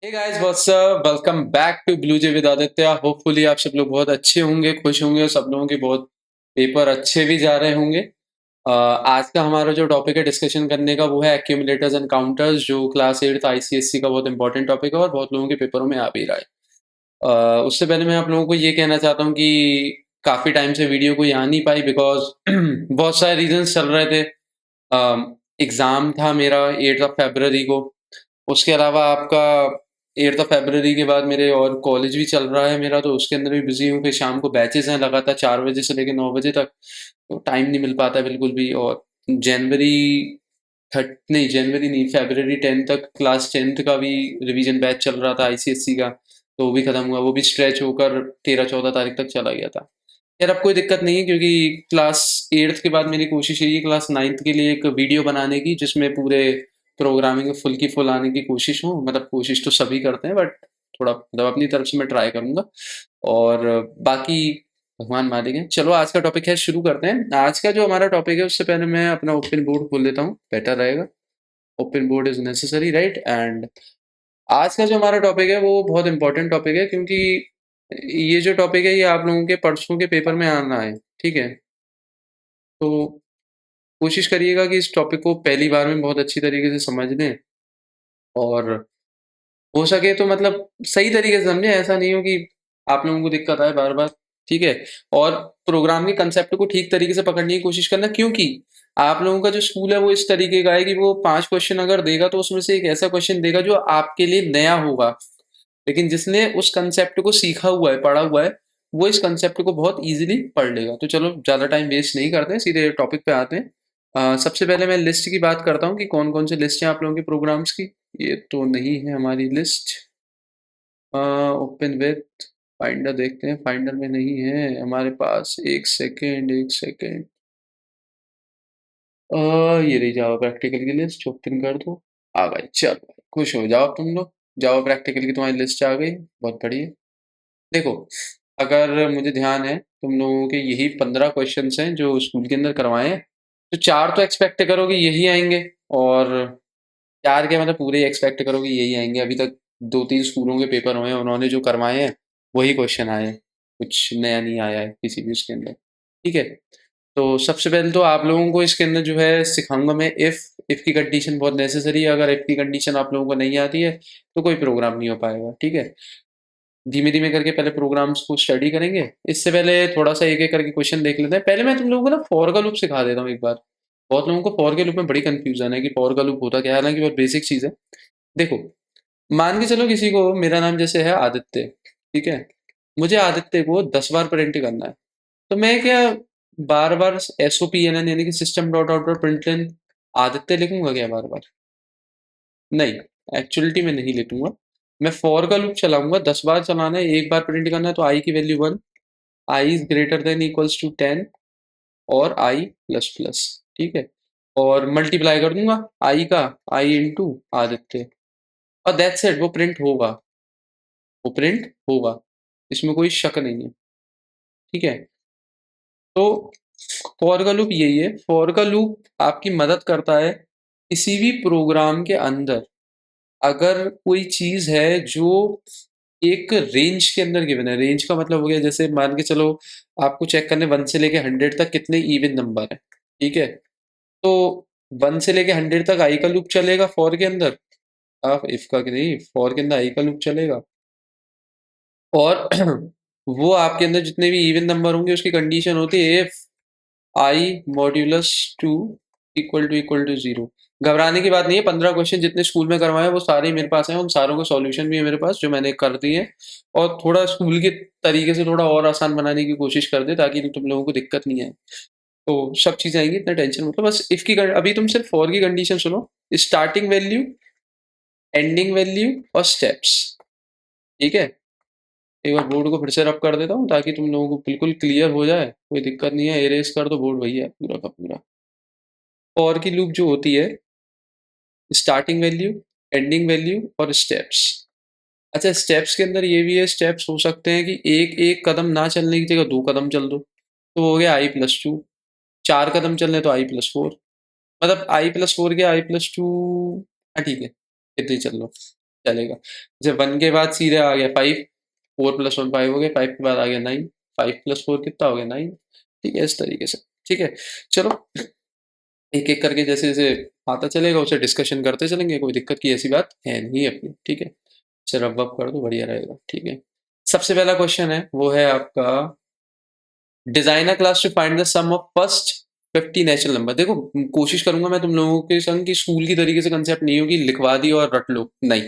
Hey guys what's up welcome back to blue J with Aditya. Hopefully आप सब लोग बहुत अच्छे होंगे, खुश होंगे और सब लोगों के बहुत पेपर अच्छे भी जा रहे होंगे। आज का हमारा जो टॉपिक है डिस्कशन करने का वो है एक्यूमुलेटर्स एंड काउंटर्स, जो क्लास 8 आईसीएससी का बहुत इंपॉर्टेंट टॉपिक है और बहुत लोगों के पेपरों में आ भी रहा है। उससे पहले मैं आप लोगों को ये कहना चाहता हूँ कि काफ़ी टाइम से वीडियो कोई आ नहीं पाई बिकॉज बहुत सारे रीजंस चल रहे थे। एग्ज़ाम था मेरा 8 ऑफ फरवरी को। उसके अलावा आपका 8 ऑफ फरवरी के बाद मेरे और कॉलेज भी चल रहा है मेरा, तो उसके अंदर भी बिजी हूँ। फिर शाम को बैचेस हैं लगातार 4 बजे से लेकर 9 बजे तक, तो टाइम नहीं मिल पाता है बिल्कुल भी। और जनवरी जनवरी नहीं, फरवरी 10 तक क्लास 10th का भी रिवीजन बैच चल रहा था आईसीएससी का, तो वो भी खत्म हुआ। वो भी स्ट्रेच होकर 13-14 तारीख तक चला गया था। यार अब कोई दिक्कत नहीं है, क्योंकि क्लास 8th के बाद मेरी कोशिश यही है क्लास 9th के लिए एक वीडियो बनाने की, जिसमें पूरे प्रोग्रामिंग में फुल की फुल आने की कोशिश हो। मतलब कोशिश तो सभी करते हैं, बट थोड़ा मतलब अपनी तरफ से मैं ट्राई करूंगा। और बाकी भगवान मालिक है। चलो आज का टॉपिक है, शुरू करते हैं। आज का जो हमारा टॉपिक है उससे पहले मैं अपना ओपन बोर्ड खोल लेता हूँ, बेटर रहेगा। Open board is necessary, right. And आज का जो हमारा टॉपिक है वो बहुत इंपॉर्टेंट टॉपिक है, क्योंकि ये जो टॉपिक है ये आप लोगों के परसों के पेपर में आना है, ठीक है। तो कोशिश करिएगा कि इस टॉपिक को पहली बार में बहुत अच्छी तरीके से समझ लें, और हो सके तो मतलब सही तरीके से समझें। ऐसा नहीं हो कि आप लोगों को दिक्कत आए बार बार, ठीक है। और प्रोग्राम के कंसेप्ट को ठीक तरीके से पकड़ने की कोशिश करना, क्योंकि आप लोगों का जो स्कूल है वो इस तरीके का है कि वो 5 क्वेश्चन अगर देगा तो उसमें से एक ऐसा क्वेश्चन देगा जो आपके लिए नया होगा। लेकिन जिसने उस कंसेप्ट को सीखा हुआ है, पढ़ा हुआ है, वो इस कंसेप्ट को बहुत इजीली पढ़ लेगा। तो चलो ज़्यादा टाइम वेस्ट नहीं करते हैं, सीधे टॉपिक पे आते हैं। सबसे पहले मैं लिस्ट की बात करता हूँ कि कौन कौन से लिस्ट हैं आप लोगों के प्रोग्राम्स की। ये तो नहीं है हमारी लिस्ट। ओपन विथ फाइंडर देखते हैं, फाइंडर में नहीं है हमारे पास। एक सेकेंड एक सेकेंड। ये रही जावा प्रैक्टिकल की लिस्ट, ओपन कर दो। आ गई, चलो खुश हो जाओ तुम लोग। जावा प्रैक्टिकल की तुम्हारी लिस्ट आ गई, बहुत बढ़िया। देखो, अगर मुझे ध्यान है तुम लोगों के यही 15 क्वेश्चन हैं जो स्कूल के अंदर करवाए हैं, तो चार तो एक्सपेक्ट करोगे यही आएंगे। और चार के मतलब पूरे एक्सपेक्ट करोगे यही आएंगे। अभी तक 2-3 स्कूलों के पेपर हुए हैं, उन्होंने जो करवाए हैं वही क्वेश्चन आए हैं। कुछ नया नहीं आया है किसी भी उसके अंदर, ठीक है। तो सबसे पहले तो आप लोगों को इसके अंदर जो है सिखाऊंगा मैं इफ की कंडीशन बहुत नेसेसरी है। अगर इफ की कंडीशन आप लोगों को नहीं आती है तो कोई प्रोग्राम नहीं हो पाएगा, ठीक है। धीमे धीमे करके पहले प्रोग्राम्स को स्टडी करेंगे। इससे पहले थोड़ा सा एक एक करके क्वेश्चन देख लेते हैं। पहले मैं तुम लोगों को ना फॉर का लूप सिखा देता हूँ एक बार। बहुत लोगों को फॉर के लूप में बड़ी कंफ्यूजन है कि फॉर का लूप होता क्या है, हालांकि बहुत बेसिक चीज है। देखो, मान के चलो किसी को, मेरा नाम जैसे है आदित्य, ठीक है। मुझे आदित्य को 10 बार प्रिंट करना है, तो मैं क्या बार बार SOPNN यानी कि system dot out dot println Aditya लिखूंगा क्या बार बार? नहीं, एक्चुअलिटी में नहीं लिखूंगा। मैं फॉर का लूप चलाऊंगा, 10 बार चलाना है, एक बार प्रिंट करना है, तो आई की value 1, I is greater than equals to 10, और आई प्लस प्लस, ठीक है। और मल्टीप्लाई कर दूंगा आई का, आई इंटू आदित्य, और दैट्स इट। वो प्रिंट होगा, वो प्रिंट होगा, इसमें कोई शक नहीं है, ठीक है। तो फॉर का लूप यही है। फॉर का लूप आपकी मदद करता है किसी भी प्रोग्राम के अंदर। अगर कोई चीज है जो एक रेंज के अंदर गिवन है, रेंज का मतलब हो गया जैसे मान के चलो आपको चेक करने 1 से लेके 100 तक कितने इवन नंबर है, ठीक है। तो 1 से लेके 100 तक आई का लूप चलेगा फॉर के अंदर। आप इफ का नहीं, फॉर के अंदर आई का लूप चलेगा। और वो आपके अंदर जितने भी इवन नंबर होंगे उसकी कंडीशन होती है if I modulus two equal to 0। घबराने की बात नहीं है। 15 क्वेश्चन जितने स्कूल में करवाए हैं वो सारे मेरे पास हैं, उन सारों का सॉल्यूशन भी है मेरे पास जो मैंने कर दिए हैं। और थोड़ा स्कूल के तरीके से थोड़ा और आसान बनाने की कोशिश कर दे, ताकि तुम लोगों को दिक्कत नहीं आए। तो सब चीजें आएंगी, इतना टेंशन मतलब। बस इफ की अभी तुम सिर्फ फॉर की कंडीशन सुनो। स्टार्टिंग वैल्यू, एंडिंग वैल्यू और स्टेप्स, ठीक है। एक बार बोर्ड को फिर से रब कर देता हूँ ताकि तुम लोगों को बिल्कुल क्लियर हो जाए, कोई दिक्कत नहीं है। इरेज कर दो बोर्ड भैया पूरा का पूरा। और की लूप जो होती है स्टार्टिंग वैल्यू, एंडिंग वैल्यू और स्टेप्स। अच्छा, स्टेप्स के अंदर ये भी है, स्टेप्स हो सकते हैं कि एक एक कदम ना चलने की जगह 2 कदम चल दो, तो हो गया I+2। 4 कदम चलने तो I+4, मतलब I+4 के I+2। हाँ ठीक है, इतने ही चल लो। चलेगा। जब 1 के बाद सीधे आ गया 5, 4 + 1 5 हो गया, 5 के बाद आ गया 9, 5 + 4 कितना हो गया 9। ठीक है, इस तरीके से। ठीक है, चलो एक एक करके जैसे जैसे आता चलेगा उसे डिस्कशन करते चलेंगे, कोई दिक्कत की ऐसी बात है नहीं अपनी। ठीक है, चलो रब वब कर दो, बढ़िया रहेगा। ठीक है, सबसे पहला क्वेश्चन है वो है आपका, design a class to find the sum of first 50 natural number. देखो कोशिश करूंगा मैं तुम लोगों के संग कि स्कूल की तरीके से कंसेप्ट नहीं होगी लिखवा दी और रट लो, नहीं।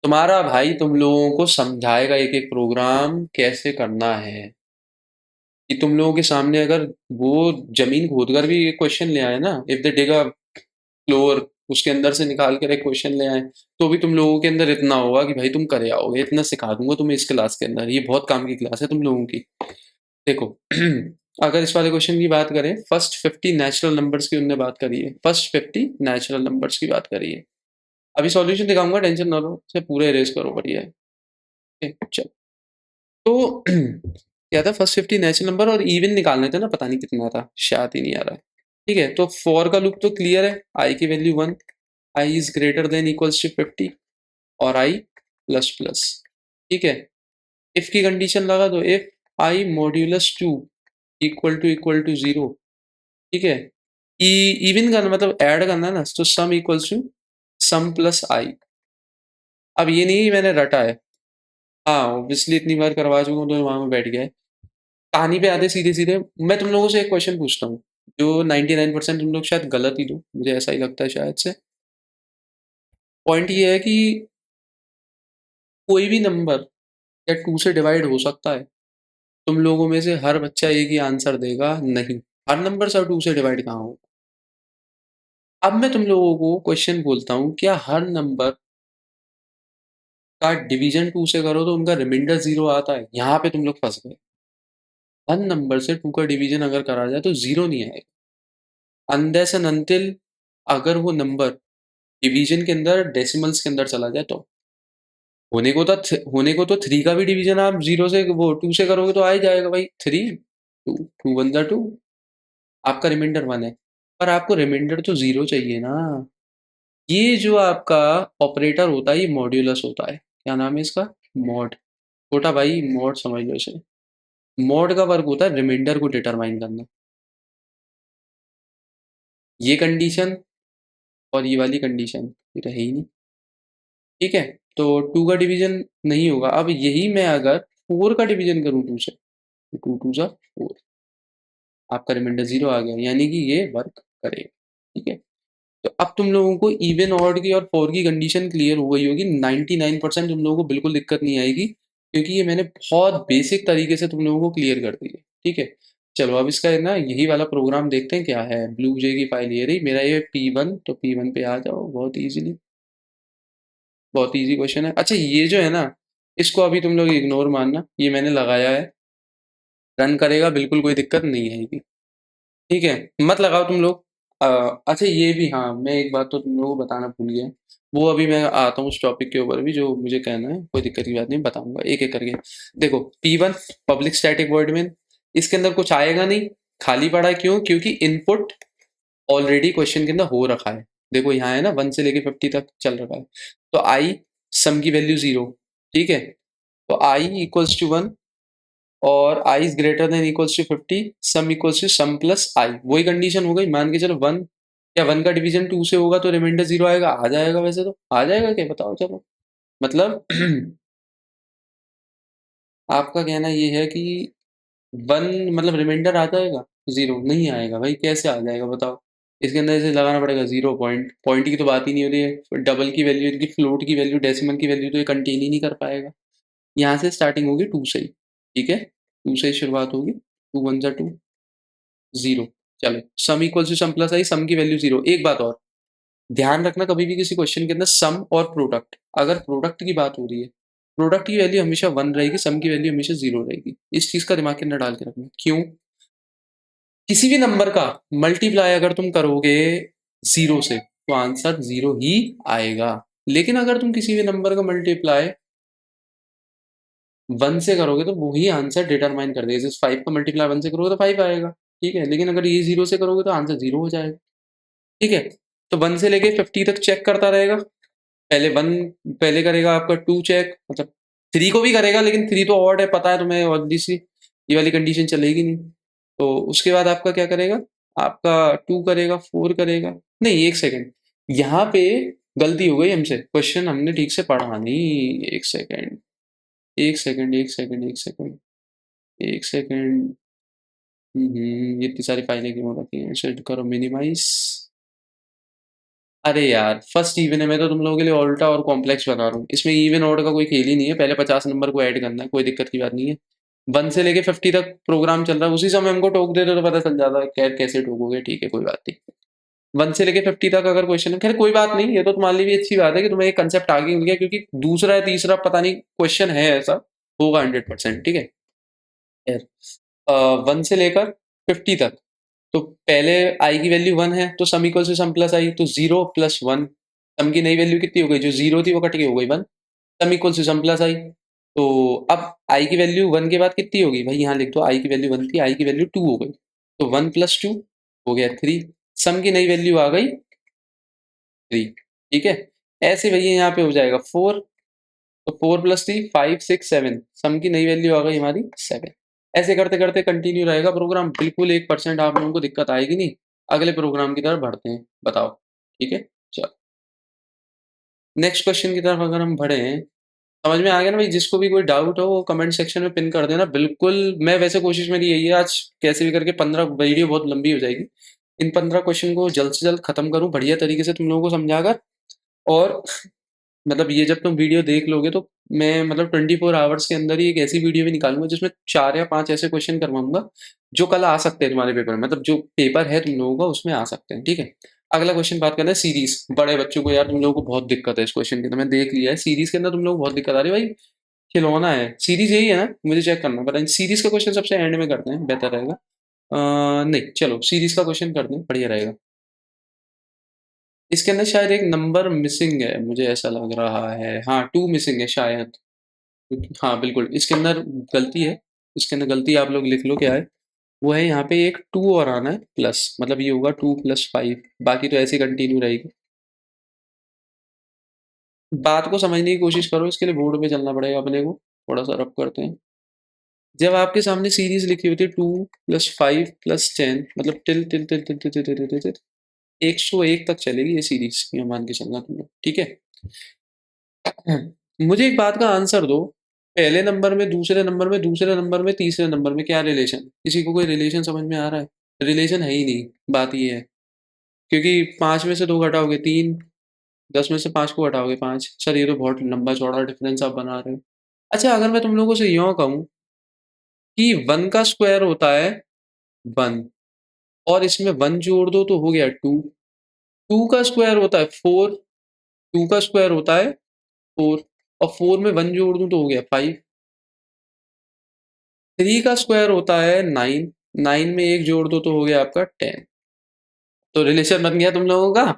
तुम्हारा भाई तुम लोगों को समझाएगा एक एक प्रोग्राम कैसे करना है, कि तुम लोगों के सामने अगर वो जमीन खोदकर भी एक क्वेश्चन ले आए ना, if they dig a floor, उसके अंदर से निकाल कर एक क्वेश्चन ले आए, तो भी तुम लोगों के अंदर इतना होगा कि भाई तुम करे आओगे, इतना सिखा दूंगा तुम्हें इस क्लास के अंदर, ये बहुत काम की क्लास है तुम लोगों की। देखो अगर इस वाले क्वेश्चन की बात करें, फर्स्ट 50 नेचुरल नंबर्स की उनने बात करी है, फर्स्ट 50 नेचुरल नंबर्स की बात करी है। अभी सॉल्यूशन दिखाऊंगा, टेंशन ना लो, इसे पूरे इरेज करो, बढ़िया है। चलो, तो क्या था, फर्स्ट 50 नेचुरल नंबर और इवन निकालने थे ना, पता नहीं कितना था, शायद ही नहीं आ रहा है। ठीक है, तो फॉर का लूप तो क्लियर है, आई की value 1, I is greater than equals to 50 और आई प्लस प्लस। ठीक है, इफ की कंडीशन लगा दो, if I modulus 2 equal to 0। ठीक है, इवन करना मतलब ऐड करना है ना, तो sum equals to sum plus I. अब ये नहीं मैंने रटा है, हाँ ऑब्वियसली इतनी बार करवा चुका हूँ तो वहां में बैठ गया है। कहानी पे आते सीधे सीधे, मैं तुम लोगों से एक क्वेश्चन पूछता हूँ जो 99% तुम लोग शायद गलत ही दो, मुझे ऐसा ही लगता है शायद से। पॉइंट ये है कि कोई भी नंबर क्या 2 से डिवाइड हो सकता है? तुम लोगों में से हर बच्चा एक ही आंसर देगा, नहीं, हर नंबर से 2 से डिवाइड कहाँ हो। अब मैं तुम लोगों को क्वेश्चन बोलता हूँ, क्या हर नंबर का डिवीजन 2 से करो तो उनका रिमाइंडर 0 आता है? यहाँ पे तुम लोग फंस गए। हर नंबर से 2 का डिवीजन अगर करा जाए तो 0 नहीं आएगा, अनलेस एंड अनटिल अगर वो नंबर डिवीजन के अंदर डेसिमल्स के अंदर चला जाए तो। होने को तो 3 का भी डिवीजन आप 0 से वो 2 से करोगे तो आ ही जाएगा भाई, 3 2 2 1 2, आपका रिमाइंडर 1 है, पर आपको रिमाइंडर तो 0 चाहिए ना। ये जो आपका ऑपरेटर होता है ये मॉड्यूलस होता है, क्या नाम है इसका, मॉड। छोटा भाई मॉड समझ लो इसे। मॉड का वर्क होता है रिमाइंडर को डिटरमाइन करना। ये कंडीशन और ये वाली कंडीशन ये रहे ही नहीं। ठीक है, तो 2 का डिवीजन नहीं होगा। अब यही मैं अगर 4 का डिवीजन करूँ 2 से, 2 2 जा 4, आपका रिमाइंडर 0 आ गया, यानी कि ये वर्क करेगा। ठीक है, तो अब तुम लोगों को इवन ऑड की और 4 की कंडीशन क्लियर हो गई होगी, 99% तुम लोगों को बिल्कुल दिक्कत नहीं आएगी, क्योंकि ये मैंने बहुत बेसिक तरीके से तुम लोगों को क्लियर कर दी है। ठीक है, चलो अब इसका है ना यही वाला प्रोग्राम देखते हैं क्या है। ब्लू जे की फाइल ये रही, मेरा ये P1, तो P1 पे आ जाओ बहुत इजीली, बहुत इजी क्वेश्चन है। अच्छा ये जो है ना, इसको अभी तुम लोग इग्नोर मानना, ये मैंने लगाया है, रन करेगा बिल्कुल कोई दिक्कत नहीं आएगी। ठीक है, मत लगाओ तुम लोग। अ, अच्छा ये भी, हाँ मैं एक बात तो तुम लोगों को बताना भूल गया, वो अभी मैं आता हूँ उस टॉपिक के ऊपर भी जो मुझे कहना है, कोई दिक्कत की बात नहीं, बताऊंगा एक एक करके। देखो P1 public static void main, इसके अंदर कुछ आएगा नहीं, खाली पड़ा है, क्यों? क्योंकि इनपुट ऑलरेडी क्वेश्चन के अंदर हो रखा है। देखो यहाँ है ना 1 से लेके 50 तक चल रखा है, तो आई सम की वैल्यू 0। ठीक है, तो आई इक्वल्स टू 1 और i is greater than equals to 50, sum equals to sum plus I, वही कंडीशन हो गई। मान के चलो 1, क्या 1 का डिवीजन 2 से होगा तो रिमाइंडर 0 आएगा, आ जाएगा, वैसे तो आ जाएगा, क्या बताओ चलो। मतलब आपका कहना ये है कि 1 मतलब रिमाइंडर आ जाएगा, 0 नहीं आएगा भाई, कैसे आ जाएगा बताओ। इसके अंदर इसे लगाना पड़ेगा 0 पॉइंट, पॉइंट की तो बात ही नहीं हो रही है, डबल की वैल्यू, इनकी फ्लोट की वैल्यू, डेसिमल की वैल्यू तो ये कंटेन ही नहीं कर पाएगा। यहाँ से स्टार्टिंग होगी 2 से ही। ठीक है, 2 से ही शुरुआत होगी, 2 1 2, 0। चलो sum equal to sum plus I, sum की वैल्यू 0। एक बात और ध्यान रखना, कभी भी किसी क्वेश्चन के अंदर सम और प्रोडक्ट, अगर प्रोडक्ट की बात हो रही है, प्रोडक्ट की वैल्यू हमेशा 1 रहेगी, सम की वैल्यू हमेशा 0 रहेगी। इस चीज का दिमाग के अंदर डाल के रखना। क्यों? किसी भी नंबर का मल्टीप्लाई अगर तुम करोगे 0 से तो आंसर 0 ही आएगा, लेकिन अगर तुम किसी भी नंबर का मल्टीप्लाई 1 से करोगे तो वही आंसर डिटरमाइन कर देगा। जैसे 5 का मल्टीप्लाई 1 से करोगे तो 5 आएगा। ठीक है, लेकिन अगर ये 0 से करोगे तो आंसर 0 हो जाएगा। ठीक है, तो 1 से लेके 50 तक चेक करता रहेगा, पहले 1 पहले करेगा आपका 2 चेक, मतलब 3 को भी करेगा, लेकिन 3 तो ऑड है, पता है तुम्हें, ऑब्वियसली ये वाली कंडीशन चलेगी नहीं। तो उसके बाद आपका क्या करेगा, आपका 2 करेगा, 4 करेगा। नहीं, एक सेकेंड, यहाँ पे गलती हो गई हमसे, क्वेश्चन हमने ठीक से पढ़ा नहीं। एक सेकेंड, एक सेकेंड, एक सेकेंड, एक सेकेंड, एक सेकेंड। ये इतनी सारी फाइलें क्यों रखी हैं, इसे करो मिनिमाइज। अरे यार, फर्स्ट इवन है, मैं तो तुम लोगों के लिए ऑल्टा और कॉम्प्लेक्स बना रहा हूँ, इसमें इवन ऑर्डर का कोई खेल ही नहीं है, पहले 50 नंबर को ऐड करना है, कोई दिक्कत की बात नहीं है। 1 से लेके 50 तक प्रोग्राम चल रहा है, उसी समय हमको टोक दे दो तो पता चल जाता है, खैर कैसे टोकोगे, ठीक है कोई बात नहीं। 1 से लेके 50 तक अगर क्वेश्चन है, खैर कोई बात नहीं, ये तो तुम्हारे लिए भी अच्छी बात है कि तुम्हें एक कंसेप्ट आगे मिल गया, क्योंकि दूसरा या तीसरा पता नहीं क्वेश्चन है ऐसा, होगा 100%, ठीक है। खैर, 1 से लेकर 50 तक, तो पहले आई की वैल्यू 1 है, तो सम इक्वल से सम प्लस आई, तो 0 प्लस 1, सम की नई वैल्यू कितनी हो गई, जो 0 थी वो कट के हो गई 1, सम इक्वल से सम प्लस आई। तो अब आई की वैल्यू 1 के बाद कितनी होगी भाई, यहाँ लिख दो, आई की वैल्यू 1 थी, आई की वैल्यू 2 हो गई, तो 1 प्लस 2 हो गया 3, सम की नई वैल्यू आ गई 3, ठीक है। ऐसे भैया यहाँ पे हो जाएगा 4, तो 4 प्लस 3 5 6 7, सम की नई वैल्यू आ गई हमारी 7। ऐसे करते करते कंटिन्यू रहेगा प्रोग्राम, बिल्कुल 1% आप लोगों को दिक्कत आएगी नहीं। अगले प्रोग्राम की तरफ बढ़ते हैं, बताओ, ठीक है। चलो, नेक्स्ट क्वेश्चन की तरफ अगर हम बढ़े, समझ में आ गया ना भाई, जिसको भी कोई डाउट हो वो कमेंट सेक्शन में पिन कर देना, बिल्कुल। मैं वैसे कोशिश मेरी यही है, आज कैसे भी करके 15 वीडियो बहुत लंबी हो जाएगी, इन 15 क्वेश्चन को जल्द से जल्द खत्म करूं बढ़िया तरीके से तुम लोगों को समझाकर। और मतलब ये जब तुम वीडियो देख लोगे तो मैं मतलब 24 आवर्स के अंदर ही एक ऐसी वीडियो भी निकालूंगा जिसमें 4 या 5 ऐसे क्वेश्चन करवाऊंगा जो कल आ सकते हैं तुम्हारे पेपर में, मतलब जो पेपर है तुम लोगों का उसमें आ सकते हैं, ठीक है। अगला क्वेश्चन बात करते हैं सीरीज, बड़े बच्चों को यार तुम लोगों को बहुत दिक्कत है इस क्वेश्चन की, तो मैं देख लिया है सीरीज के अंदर तुम लोग बहुत दिक्कत आ रही है भाई। खिलौना है सीरीज, यही है ना, मुझे चेक करना पता, सीरीज का क्वेश्चन सबसे एंड में करते हैं, बेहतर रहेगा। नहीं चलो सीरीज का क्वेश्चन करते हैं, बढ़िया रहेगा। इसके अंदर शायद एक नंबर मिसिंग है, मुझे ऐसा लग रहा है, हाँ 2 मिसिंग है शायद। हाँ बिल्कुल, इसके अंदर गलती है, इसके अंदर गलती आप लोग लिख लो क्या है, वो है यहाँ पे एक 2 और आना है प्लस, मतलब ये होगा 2 + 5, बाकी तो ऐसे कंटिन्यू रहेगी। बात को समझने की कोशिश करो, इसके लिए बोर्ड पे चलना पड़ेगा अपने को, थोड़ा सा रब करते हैं। जब आपके सामने सीरीज लिखी होती है 2 + 5 + 10, मतलब till till till till till till till till till 101 तक चलेगी ये सीरीज, ये मान के चलना तुम लोग, ठीक है। मुझे एक बात का आंसर दो, पहले नंबर में, दूसरे नंबर में, दूसरे नंबर में, तीसरे नंबर में क्या रिलेशन, किसी को कोई रिलेशन समझ में आ रहा है? रिलेशन है ही नहीं, बात ये है, क्योंकि 5 में से 2 घटाओगे 3, 10 में से 5 को घटाओगे 5, सर ये तो बहुत लंबा चौड़ा डिफरेंस आप बना रहे हो। अच्छा, अगर मैं तुम लोगों से यूँ कहूँ कि 1 का स्क्वायर होता है 1, और इसमें 1 जोड़ दो तो हो गया 2, 2 का स्क्वायर होता है 4, 2 का स्क्वायर होता है 4, और 4 में 1 जोड़ दूं तो हो गया 5, 3 का स्क्वायर होता है 9, 9 में 1 जोड़ दो तो हो गया आपका 10। तो रिलेशन बन गया तुम लोगों का।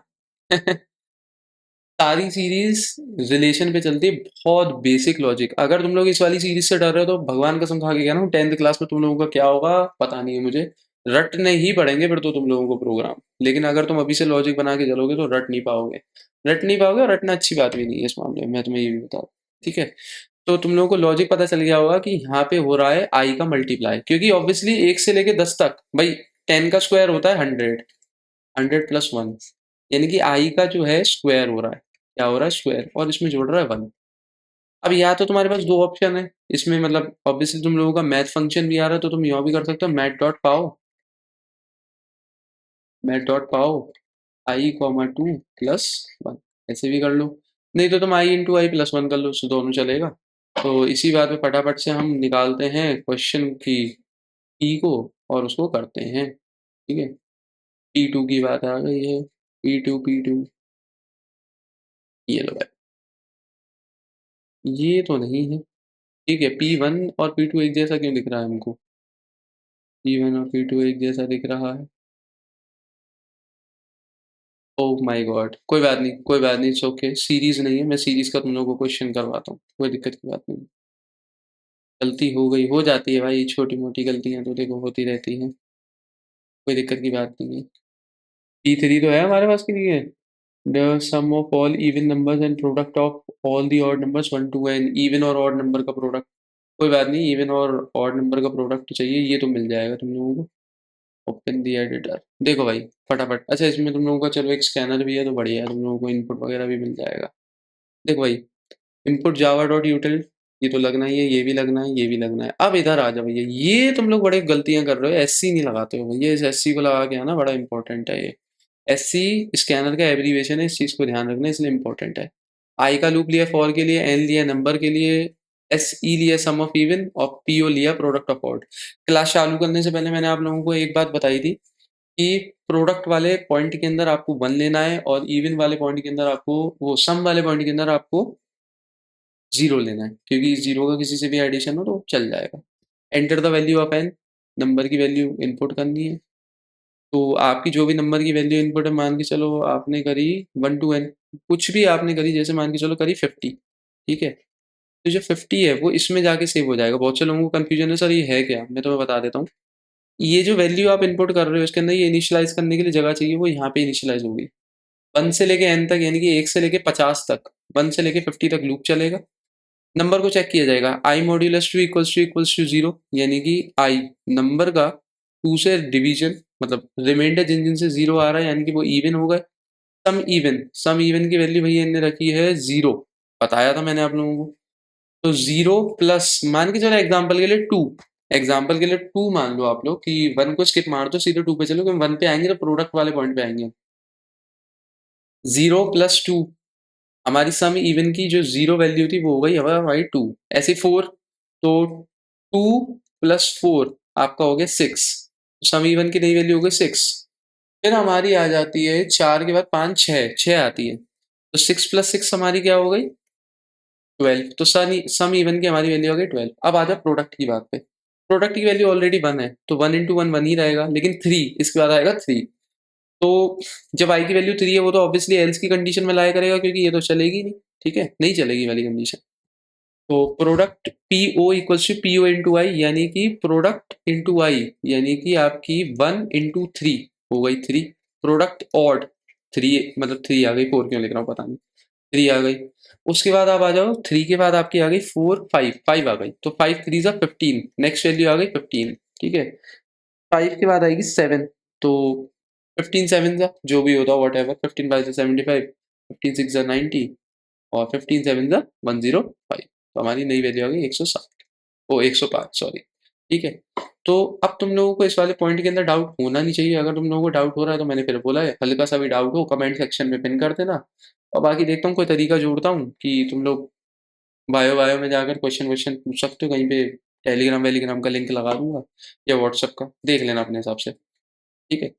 सारी सीरीज रिलेशन पे चलती है, बहुत बेसिक लॉजिक। अगर तुम लोग इस वाली सीरीज से डर रहे हो तो भगवान कसम खा के कहना हूँ, 10th क्लास में तुम लोगों का क्या होगा पता नहीं है मुझे, रटने ही पड़ेंगे फिर तो तुम लोगों को प्रोग्राम। लेकिन अगर तुम अभी से लॉजिक बना के चलोगे तो रट नहीं पाओगे, रट नहीं पाओगे, और रटना अच्छी बात भी नहीं है इस मामले में, मैं तुम्हें ये भी बता दूं, ठीक है। तो तुम लोगों को लॉजिक पता चल गया होगा कि यहाँ पे हो रहा है आई का मल्टीप्लाई, क्योंकि ऑब्वियसली 1 से लेके 10 तक भाई, 10 का स्क्वायर होता है 100, 100 + 1, यानी कि आई का जो है स्क्वायर हो रहा है, क्या हो रहा है स्क्वायर, और इसमें जोड़ रहा है 1। अब या तो तुम्हारे पास दो ऑप्शन है इसमें, मतलब ऑब्वियसली तुम लोगों का मैथ फंक्शन भी आ रहा है, तो तुम यहाँ भी कर सकते हो, मैथ डॉट पाओ, मैथ डॉट पाओ i, 2 + 1, ऐसे भी कर लो। नहीं तो तुम i × i + 1 कर लो, उससे दोनों चलेगा। तो इसी बात पे फटाफट से हम निकालते हैं क्वेश्चन की ई को, और उसको करते हैं, ठीक है। P2 की बात आ गई है, P2 ये लो भाई, ये तो नहीं है, ठीक है। P1 और P2 एक जैसा क्यों दिख रहा है हमको, P1 और P2 एक जैसा दिख रहा है, ओह माय गॉड, कोई बात नहीं, कोई बात नहीं, इट्स ओके, सीरीज नहीं है, मैं सीरीज का तुम लोगों को क्वेश्चन करवाता हूँ, कोई दिक्कत की बात नहीं। गलती हो गई, हो जाती है भाई, छोटी मोटी गलतियां तो देखो होती रहती हैं, कोई दिक्कत की बात नहीं है। P3 तो है हमारे पास कि नहीं है, the sum of all even numbers and product of all the odd numbers 1 to n। Even और ऑड नंबर का प्रोडक्ट, कोई बात नहीं, इवन और ऑड नंबर का प्रोडक्ट चाहिए, ये तो मिल जाएगा तुम लोगों को। ओपन दी एडिटर, देखो भाई फटाफट। अच्छा, इसमें तुम लोगों का चलो एक स्कैनर भी है तो बढ़िया है, तुम लोगों को इनपुट वगैरह भी मिल जाएगा। देखो भाई, इनपुट जावा डॉट यूटिल, ये तो लगना ही है, ये भी लगना है, ये भी लगना है। अब इधर आ जाओ भैया, ये तुम लोग बड़े गलतियां कर रहे हो, एससी नहीं लगाते हो भैया। इस एससी को लगा के आना, बड़ा इंपॉर्टेंट है ये। एससी स्कैनर का एब्रीविएशन है, इस चीज को ध्यान रखना, इसलिए इंपॉर्टेंट है। आई का लूप लिया फॉर के लिए, एन लिया नंबर के लिए, एस ई लिया सम ऑफ इवन, और पीओ लिया प्रोडक्ट ऑफ ऑड। क्लास चालू करने से पहले मैंने आप लोगों को एक बात बताई थी कि प्रोडक्ट वाले पॉइंट के अंदर आपको वन लेना है, और इवन वाले पॉइंट के अंदर आपको, वो सम वाले पॉइंट के अंदर आपको जीरो लेना है, क्योंकि जीरो का किसी से भी एडिशन हो तो चल जाएगा। Enter the value of N, number की वैल्यू इनपुट करनी है। तो आपकी जो भी नंबर की वैल्यू इनपुट है, मान के चलो आपने करी 1 to n, कुछ भी आपने करी, जैसे मान के चलो करी 50, ठीक है। तो जो 50 है वो इसमें जाके सेव हो जाएगा। बहुत से लोगों को कंफ्यूजन है, सर ये है क्या, मैं तुम्हें बता देता हूँ। ये जो वैल्यू आप इनपुट कर रहे हो, इसके अंदर ये इनिशियलाइज करने के लिए जगह चाहिए, वो यहाँ पे इनिशियलाइज होगी। 1 से लेके n तक, यानी कि 1 से लेके 50 तक, 1 से लेके 50 तक लूप चलेगा। नंबर को चेक किया जाएगा, आई मॉड्यूलस 2 इक्वल्स टू 0, यानी कि आई नंबर का 2 से डिवीजन, मतलब रिमाइंडर जिन जिन से 0 आ रहा है, यानी कि वो इवन हो गए। सम इवन की वैल्यू भैया इनने रखी है 0, बताया था मैंने आप लोगों को। तो 0 प्लस, मान के चलो एग्जाम्पल के लिए 2, एग्जाम्पल के लिए 2 मान लो आप लोग, कि 1 को स्किप मार दो, सीधे 2 पे चलो, क्योंकि 1 पे आएंगे तो प्रोडक्ट वाले पॉइंट पे आएंगे। 0 + 2, हमारी सम इवन की जो 0 वैल्यू थी वो हो गई हमारी 2। ऐसे 4, तो 2 + 4 आपका हो गया 6, सम इवन की नई वैल्यू हो गई 6। फिर हमारी आ जाती है 4 के बाद 5 6, 6 आती है, तो 6 + 6 हमारी क्या हो गई 12। तो सम इवन की हमारी वैल्यू हो गई 12। अब आ जाओ प्रोडक्ट की बात पे। प्रोडक्ट की वैल्यू ऑलरेडी 1 है, तो 1 × 1 1 ही रहेगा, लेकिन 3 इसके बाद आएगा 3। तो जब आई की वैल्यू 3 है, वो तो ऑब्वियसली एल्स की कंडीशन में लाया करेगा, क्योंकि ये तो चलेगी नहीं, ठीक है, नहीं चलेगी वाली कंडीशन। तो product P O equals to P O into I, यानी कि प्रोडक्ट इंटू आई, यानी कि आपकी 1 × 3 हो गई 3। प्रोडक्ट ऑड 3, मतलब 3 आ गई, 4 क्यों लिख रहा हूँ पता नहीं, 3 आ गई। उसके बाद आप आ जाओ, 3 के बाद आपकी आ गई 4 5, 5 आ गई, तो 5 3 ज़ा 15, नेक्स्ट वैल्यू आ गई 15, ठीक है। 5 के बाद आएगी 7, तो 15 7 ज़ा जो भी होता है वॉट एवर, 15 5 ज़ा 75, 15 6 ज़ा 90, और 15 7 ज़ा 105। तो हमारी नई वैल्यू आ गई 107, ओ 105 सॉरी, ठीक है। तो अब तुम लोगों को इस वाले पॉइंट के अंदर डाउट होना नहीं चाहिए। अगर तुम लोगों को डाउट हो रहा है तो मैंने फिर बोला है, हल्का सा भी डाउट हो कमेंट सेक्शन में पिन कर देना, और बाकी देखता हूँ कोई तरीका जोड़ता हूँ कि तुम लोग बायो बायो में जाकर क्वेश्चन वोश्चन पूछ सकते हो कहीं पे। टेलीग्राम वेलीग्राम का लिंक लगा दूंगा, या व्हाट्सएप का, देख लेना अपने हिसाब से, ठीक है।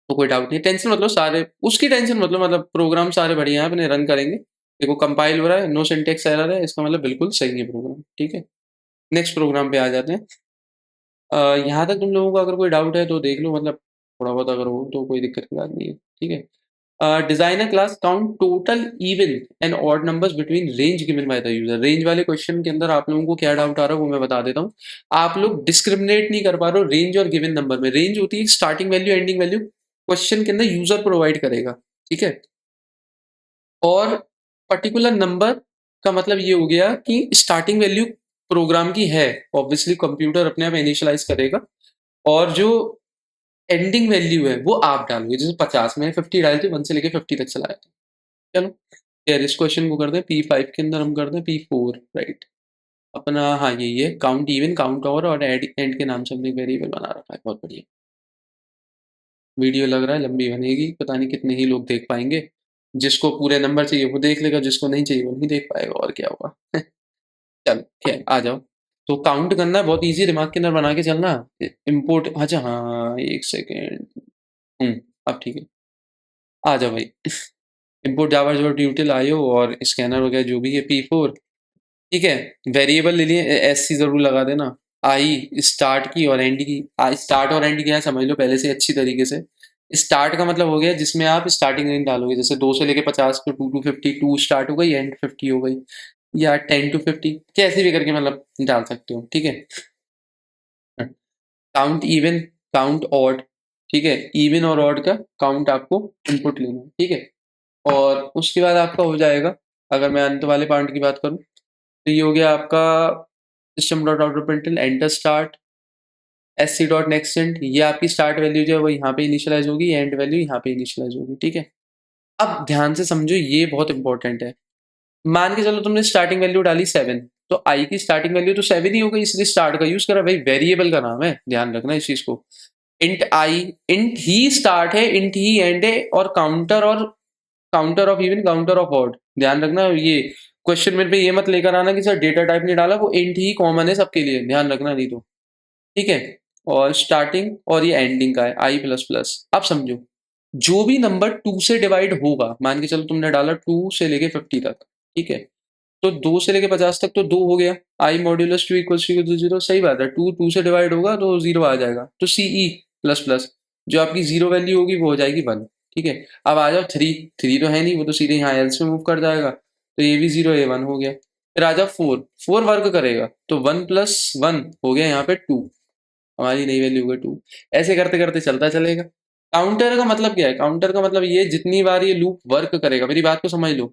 तो कोई डाउट नहीं, टेंशन मतलब सारे उसकी टेंशन मतलब प्रोग्राम सारे बढ़िया हैं, अपने रन करेंगे। देखो कंपाइल हो रहा है, नो सिंटेक्स एरर है, इसका मतलब बिल्कुल सही है प्रोग्राम, ठीक है। नेक्स्ट प्रोग्राम पे आ जाते हैं। यहाँ तक तुम लोगों को अगर कोई डाउट है तो देख लो, मतलब थोड़ा बहुत अगर हो तो कोई दिक्कत की बात नहीं है, ठीक है। Design a class count total even and odd numbers between range given by the user. Range वाले क्वेश्चन के अंदर आप लोगों को क्या डाउट आ रहा है वो मैं बता देता हूँ। आप लोग डिस्क्रिमिनेट नहीं कर पा रहे हो रेंज और गिवन नंबर में। रेंज होती है starting value ending value, question के अंदर यूजर प्रोवाइड करेगा, ठीक है। और पर्टिकुलर नंबर का मतलब ये हो गया कि स्टार्टिंग वैल्यू प्रोग्राम की है, ऑब्वियसली कंप्यूटर अपने आप इनिशियलाइज करेगा, और जो एंडिंग वैल्यू है वो आप डालोगे। जैसे 50 में 50 डाली थी, 1 से लेके 50 तक चलाया था। चलो यार, इस क्वेश्चन को करते हैं P5 के अंदर, हम करते हैं P4, राइट। अपना हाँ यही है, काउंट इवन काउंट और एंड के नाम से हमने वेरिएबल बना रखा है, बहुत बढ़िया। वीडियो लग रहा है लंबी बनेगी, पता नहीं कितने ही लोग देख पाएंगे। जिसको पूरे नंबर चाहिए वो देख लेगा, जिसको नहीं चाहिए वो नहीं देख पाएगा, और क्या होगा। चलो खैर आ जाओ। तो काउंट करना है बहुत इजी, दिमाग के अंदर बना के चलना। इम्पोर्ट, अच्छा हाँ एक सेकेंड, अब ठीक है। आ जाओ भाई, इम्पोर्ट जावा जो ड्यूटिल आयो, और स्कैनर वगैरह जो भी है P4, ठीक है। वेरिएबल ले लिए, एस सी जरूर लगा देना। आई स्टार्ट की और एंड की, आई स्टार्ट और एंड क्या है समझ लो पहले से अच्छी तरीके से। स्टार्ट का मतलब हो गया जिसमें आप स्टार्टिंग रेंज डालोगे, जैसे 2 से लेके 50, तो 2 to 50, 2 स्टार्ट हो गई, एंड 50 हो गई, या 10 to 50, कैसे भी करके मतलब डाल सकते हो, ठीक है। काउंट इवन काउंट ऑड, ठीक है, इवन और ऑड का काउंट आपको इनपुट लेना है, ठीक है। और उसके बाद आपका हो जाएगा, अगर मैं अंत वाले पार्ट की बात करूं तो ये हो गया आपका system dot out प्रिंटल enter start SC dot next int, ये आपकी स्टार्ट वैल्यू जो है वो यहाँ पे इनिशियलाइज होगी, एंड वैल्यू यहाँ पे इनिशियलाइज होगी, ठीक है। अब ध्यान से समझो, ये बहुत इंपॉर्टेंट है। मान के चलो तुमने स्टार्टिंग वैल्यू डाली 7, तो आई की स्टार्टिंग वैल्यू तो 7 ही हो गई, इसलिए स्टार्ट का यूज करा, भाई वेरिएबल का नाम है, ध्यान रखना इस चीज को। इंट आई, इंट ही स्टार्ट है, इंट ही एंड है, और counter of even, counter of odd, ध्यान रखना ये। क्वेश्चन मेरे पे ये मत लेकर आना कि सर डेटा टाइप नहीं डाला, वो इंट ही कॉमन है सबके लिए, ध्यान रखना नहीं तो, ठीक है। और स्टार्टिंग और ये एंडिंग का है आई प्लस प्लस। अब समझो, जो भी नंबर 2 से डिवाइड होगा, मान के चलो तुमने डाला 2 से लेके 50 तक, ठीक है, तो 2 से लेके 50 तक तो 2 हो गया, आई मॉड्यूलस 2 इक्वल्स टू 0, सही बात है, 2 2 से डिवाइड होगा तो 0 आ जाएगा, तो सीई प्लस प्लस, जो आपकी जीरो वैल्यू होगी वो हो जाएगी 1, ठीक है। अब आ जाओ 3, 3 तो है नहीं, वो तो सीधे यहाँ एल्स में मूव कर जाएगा, तो ये भी 0, ये 1 हो गया। फिर आ जाओ 4, 4 वर्क करेगा तो 1 प्लस 1 हो गया यहाँ पे 2, हमारी नई वैल्यू होगी 2। ऐसे करते करते चलता चलेगा। काउंटर का मतलब क्या है? काउंटर का मतलब ये, जितनी बार ये लूप वर्क करेगा, मेरी बात को समझ लो,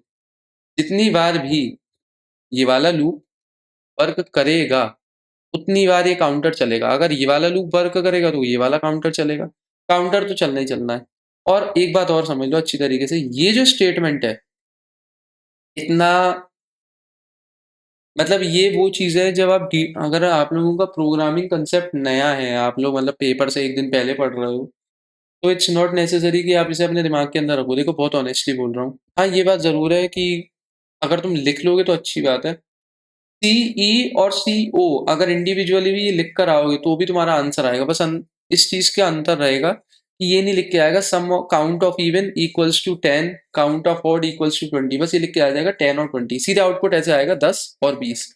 जितनी बार भी ये वाला लूप वर्क करेगा उतनी बार ये काउंटर चलेगा। अगर ये वाला लूप वर्क करेगा तो ये वाला काउंटर चलेगा, काउंटर तो चलना ही चलना है। और एक बात और समझ लो अच्छी तरीके से, ये जो स्टेटमेंट है, इतना मतलब ये वो चीज है, जब आप अगर आप लोगों का प्रोग्रामिंग कंसेप्ट नया है, आप लोग मतलब पेपर से एक दिन पहले पढ़ रहे हो, तो इट्स नॉट नेसेसरी कि आप इसे अपने दिमाग के अंदर रखो। देखो बहुत ऑनेस्टली बोल रहा हूँ, हाँ ये बात जरूर है कि अगर तुम लिख लोगे तो अच्छी बात है। सी ई और सी ओ अगर इंडिविजुअली भी लिख कर आओगे तो भी तुम्हारा आंसर आएगा, बस इस चीज का अंतर रहेगा कि ये नहीं लिख के आएगा sum count of even equals to 10, count of odd equals to 20, बस ये लिख के आ जाएगा 10 और 20, सीधे आउटपुट ऐसे आएगा 10 और 20।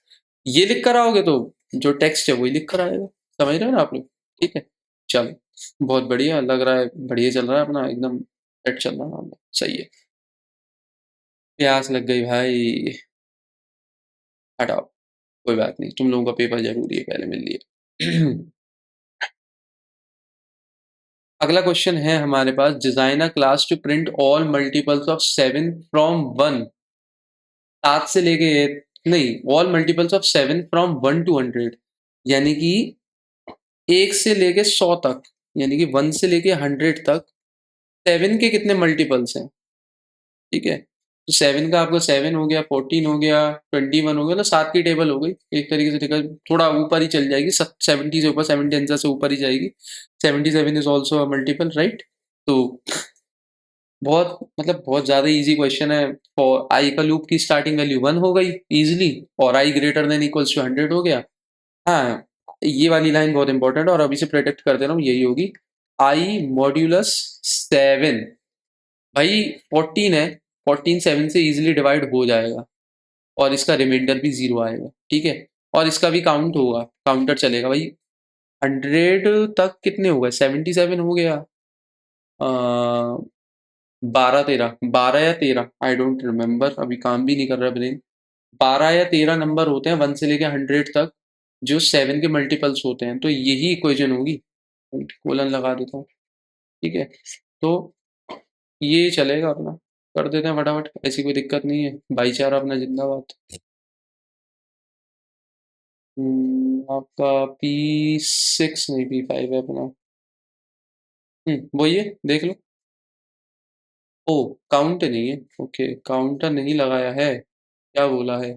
ये लिख कर आओगे तो जो टेक्स्ट है वही लिख कर आएगा, समझ रहे हो ना आप लोग? ठीक है, चलो बहुत बढ़िया लग रहा है, बढ़िया चल रहा है अपना, एकदम सेट चल रहा है, सही है। प्यास लग गई भाई, हटाओ, कोई बात नहीं, तुम लोगों का पेपर जरूरी है, पहले मिल लिए। अगला क्वेश्चन है हमारे पास, design a class to print all multiples of 7 from 1, 7 से लेके, नहीं, all multiples of 7 from 1 to 100, यानी कि 1 से लेके 100 तक, यानी कि 1 से लेके 100 तक 7 के कितने मल्टीपल्स हैं, ठीक है। तो 7 का आपका 7 हो गया, 14 हो गया, 21 हो गया, तो 7 की टेबल हो गई एक तरीके से, देखा थोड़ा ऊपर ही चल जाएगी, 70 से ऊपर, 70 आंसर से ऊपर ही जाएगी। 77 is also a multiple, right. तो बहुत मतलब बहुत ज्यादा इजी क्वेश्चन है। और आई का लूप की स्टार्टिंग वैल्यू 1 हो गई इजिली, और आई ग्रेटर देन इक्वल्स टू 100 हो गया। हाँ, ये वाली लाइन बहुत इंपॉर्टेंट है और अभी से प्रेडिक्ट कर दे रहा हूँ, यही होगी। आई मॉड्यूलस 7, भाई 14 है, 14 7 से इजिली डिवाइड हो जाएगा, और इसका रिमाइंडर भी 0 आएगा, ठीक है। और इसका भी काउंट होगा, काउंटर चलेगा भाई। 100 तक कितने हो गए? 77 हो गया, 12 13 आई डोंट रिमेम्बर, अभी काम भी नहीं कर रहा ब्रेन। 12 या 13 नंबर होते हैं 1 से लेके 100 तक, जो 7 के मल्टीपल्स होते हैं, तो यही इक्वेशन होगी। कोलन लगा देता हूँ, ठीक है। तो ये चलेगा अपना, कर देते हैं फटाफट, ऐसी कोई दिक्कत नहीं है, भाईचारा अपना जिंदाबाद। आपका P6 नहीं P5 है अपना। वही है, देख लो। ओ, काउंट नहीं है, ओके, काउंटर नहीं लगाया है, क्या बोला है?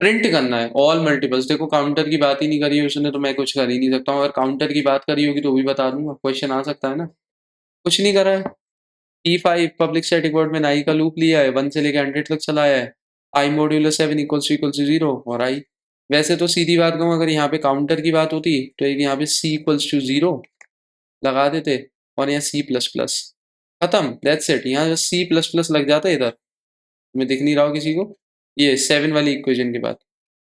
प्रिंट करना है ऑल मल्टीपल्स। देखो काउंटर की बात ही नहीं करी है उसने, तो मैं कुछ कर ही नहीं सकता हूँ। अगर काउंटर की बात करी होगी तो भी बता दूंगा, क्वेश्चन आ सकता है ना। कुछ नहीं करा है। P5 पब्लिक स्टैटिक वॉइड में आई का लूप लिया है, 1 से लेकर 100 तक चलाया है। आई मॉड्यूलर 7 इक्वल्स टू 0 और आई। वैसे तो सीधी बात कहूँ, अगर यहाँ पे काउंटर की बात होती तो एक यहाँ पे C इक्वल्स टू 0 लगा देते, और यहाँ C प्लस प्लस, खत्म, दैट्स इट। यहाँ C प्लस प्लस लग जाता है इधर, मैं दिख नहीं रहा हूँ किसी को, ये 7 वाली इक्वेशन के बाद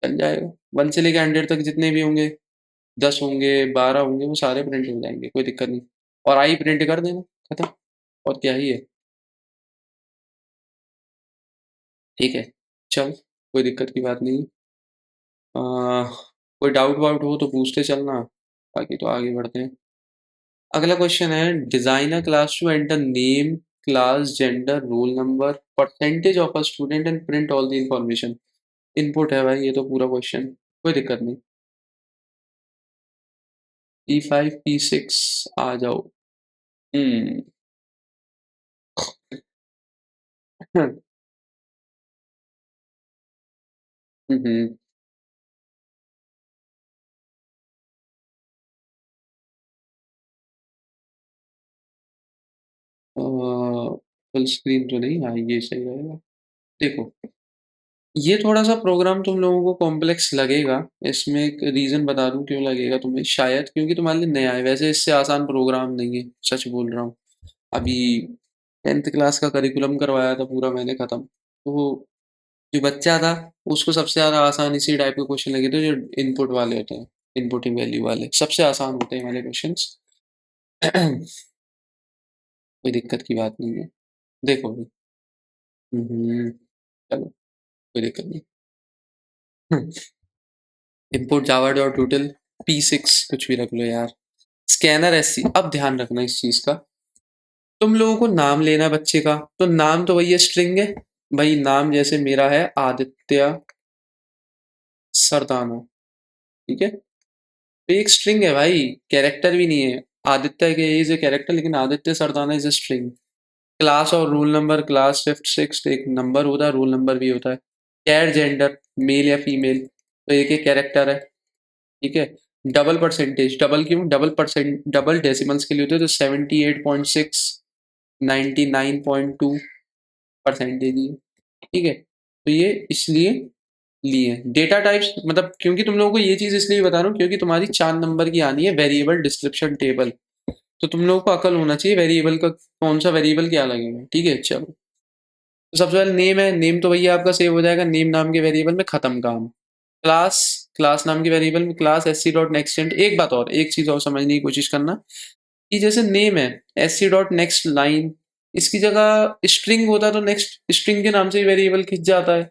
चल जाएगा। 1 से लेकर 100 तक जितने भी होंगे, 10 होंगे, 12 होंगे, वो सारे प्रिंट हो जाएंगे, कोई दिक्कत नहीं। और आई प्रिंट कर देना, खत्म, और क्या ही है। ठीक है, चल, कोई दिक्कत की बात नहीं। कोई डाउट वाउट हो तो पूछते चलना, बाकी तो आगे बढ़ते हैं। अगला क्वेश्चन है, design a class to enter name, class, gender, roll number, percentage of a student and print all the information. Input है भाई ये तो पूरा क्वेश्चन, कोई दिक्कत नहीं। P5 P6 आ जाओ। हम्म। हम्म। फुल स्क्रीन तो नहीं, हाँ ये सही रहेगा। देखो, ये थोड़ा सा प्रोग्राम तुम लोगों को कॉम्प्लेक्स लगेगा। इसमें एक रीजन बता दूं क्यों लगेगा तुम्हें, शायद क्योंकि तुम्हारे लिए नया है। वैसे इससे आसान प्रोग्राम नहीं है, सच बोल रहा हूँ। अभी 10th क्लास का करिकुलम करवाया था पूरा मैंने खत्म, तो जो बच्चा था उसको सबसे ज्यादा आसान इसी टाइप के क्वेश्चन लगे थे, जो इनपुट वाले होते हैं, इनपुटिंग वैल्यू वाले सबसे आसान होते हैं वाले क्वेश्चंस। कोई दिक्कत की बात नहीं है। देखो भाई, चलो कोई दिक्कत नहीं। Input Java dot total P6 कुछ भी रख लो यार। स्कैनर SC, अब ध्यान रखना इस चीज का। तुम लोगों को नाम लेना है बच्चे का, तो नाम तो वही स्ट्रिंग है। भाई नाम जैसे मेरा है आदित्य सरदाना, ठीक है, तो एक स्ट्रिंग है भाई, कैरेक्टर भी नहीं है। आदित्य के इज ए कैरेक्टर, लेकिन Aditya Sardana is a string. Class और roll number, class fifth six एक नंबर होता है, रोल नंबर भी होता है। कैर जेंडर, मेल या फीमेल, तो एक एक कैरेक्टर है, ठीक है। डबल परसेंटेज, डबल क्यों, डबल परसेंट, डबल डेसिमल्स के लिए होते हैं, तो 78.6, 99.2 परसेंटेज ही है, ठीक है। तो ये इसलिए लिए डेटा टाइप्स, मतलब क्योंकि तुम लोगों को ये चीज इसलिए बता रहा हूँ क्योंकि तुम्हारी 4 नंबर की आनी है वेरिएबल डिस्क्रिप्शन टेबल। तो तुम लोगों को अकल होना चाहिए वेरिएबल का, कौन सा वेरिएबल क्या लगेगा, ठीक है। चलो, तो सबसे पहले नेम है, नेम तो भैया आपका सेव हो जाएगा नेम नाम के वेरिएबल में, खत्म काम। क्लास, क्लास नाम के वेरिएबल में क्लास SC डॉट नेक्स्ट। एक बात और, एक चीज और समझने की कोशिश करना, कि जैसे नेम है SC डॉट नेक्स्ट लाइन, इसकी जगह स्ट्रिंग होता तो नेक्स्ट स्ट्रिंग के नाम से ही वेरिएबल खिंच जाता है।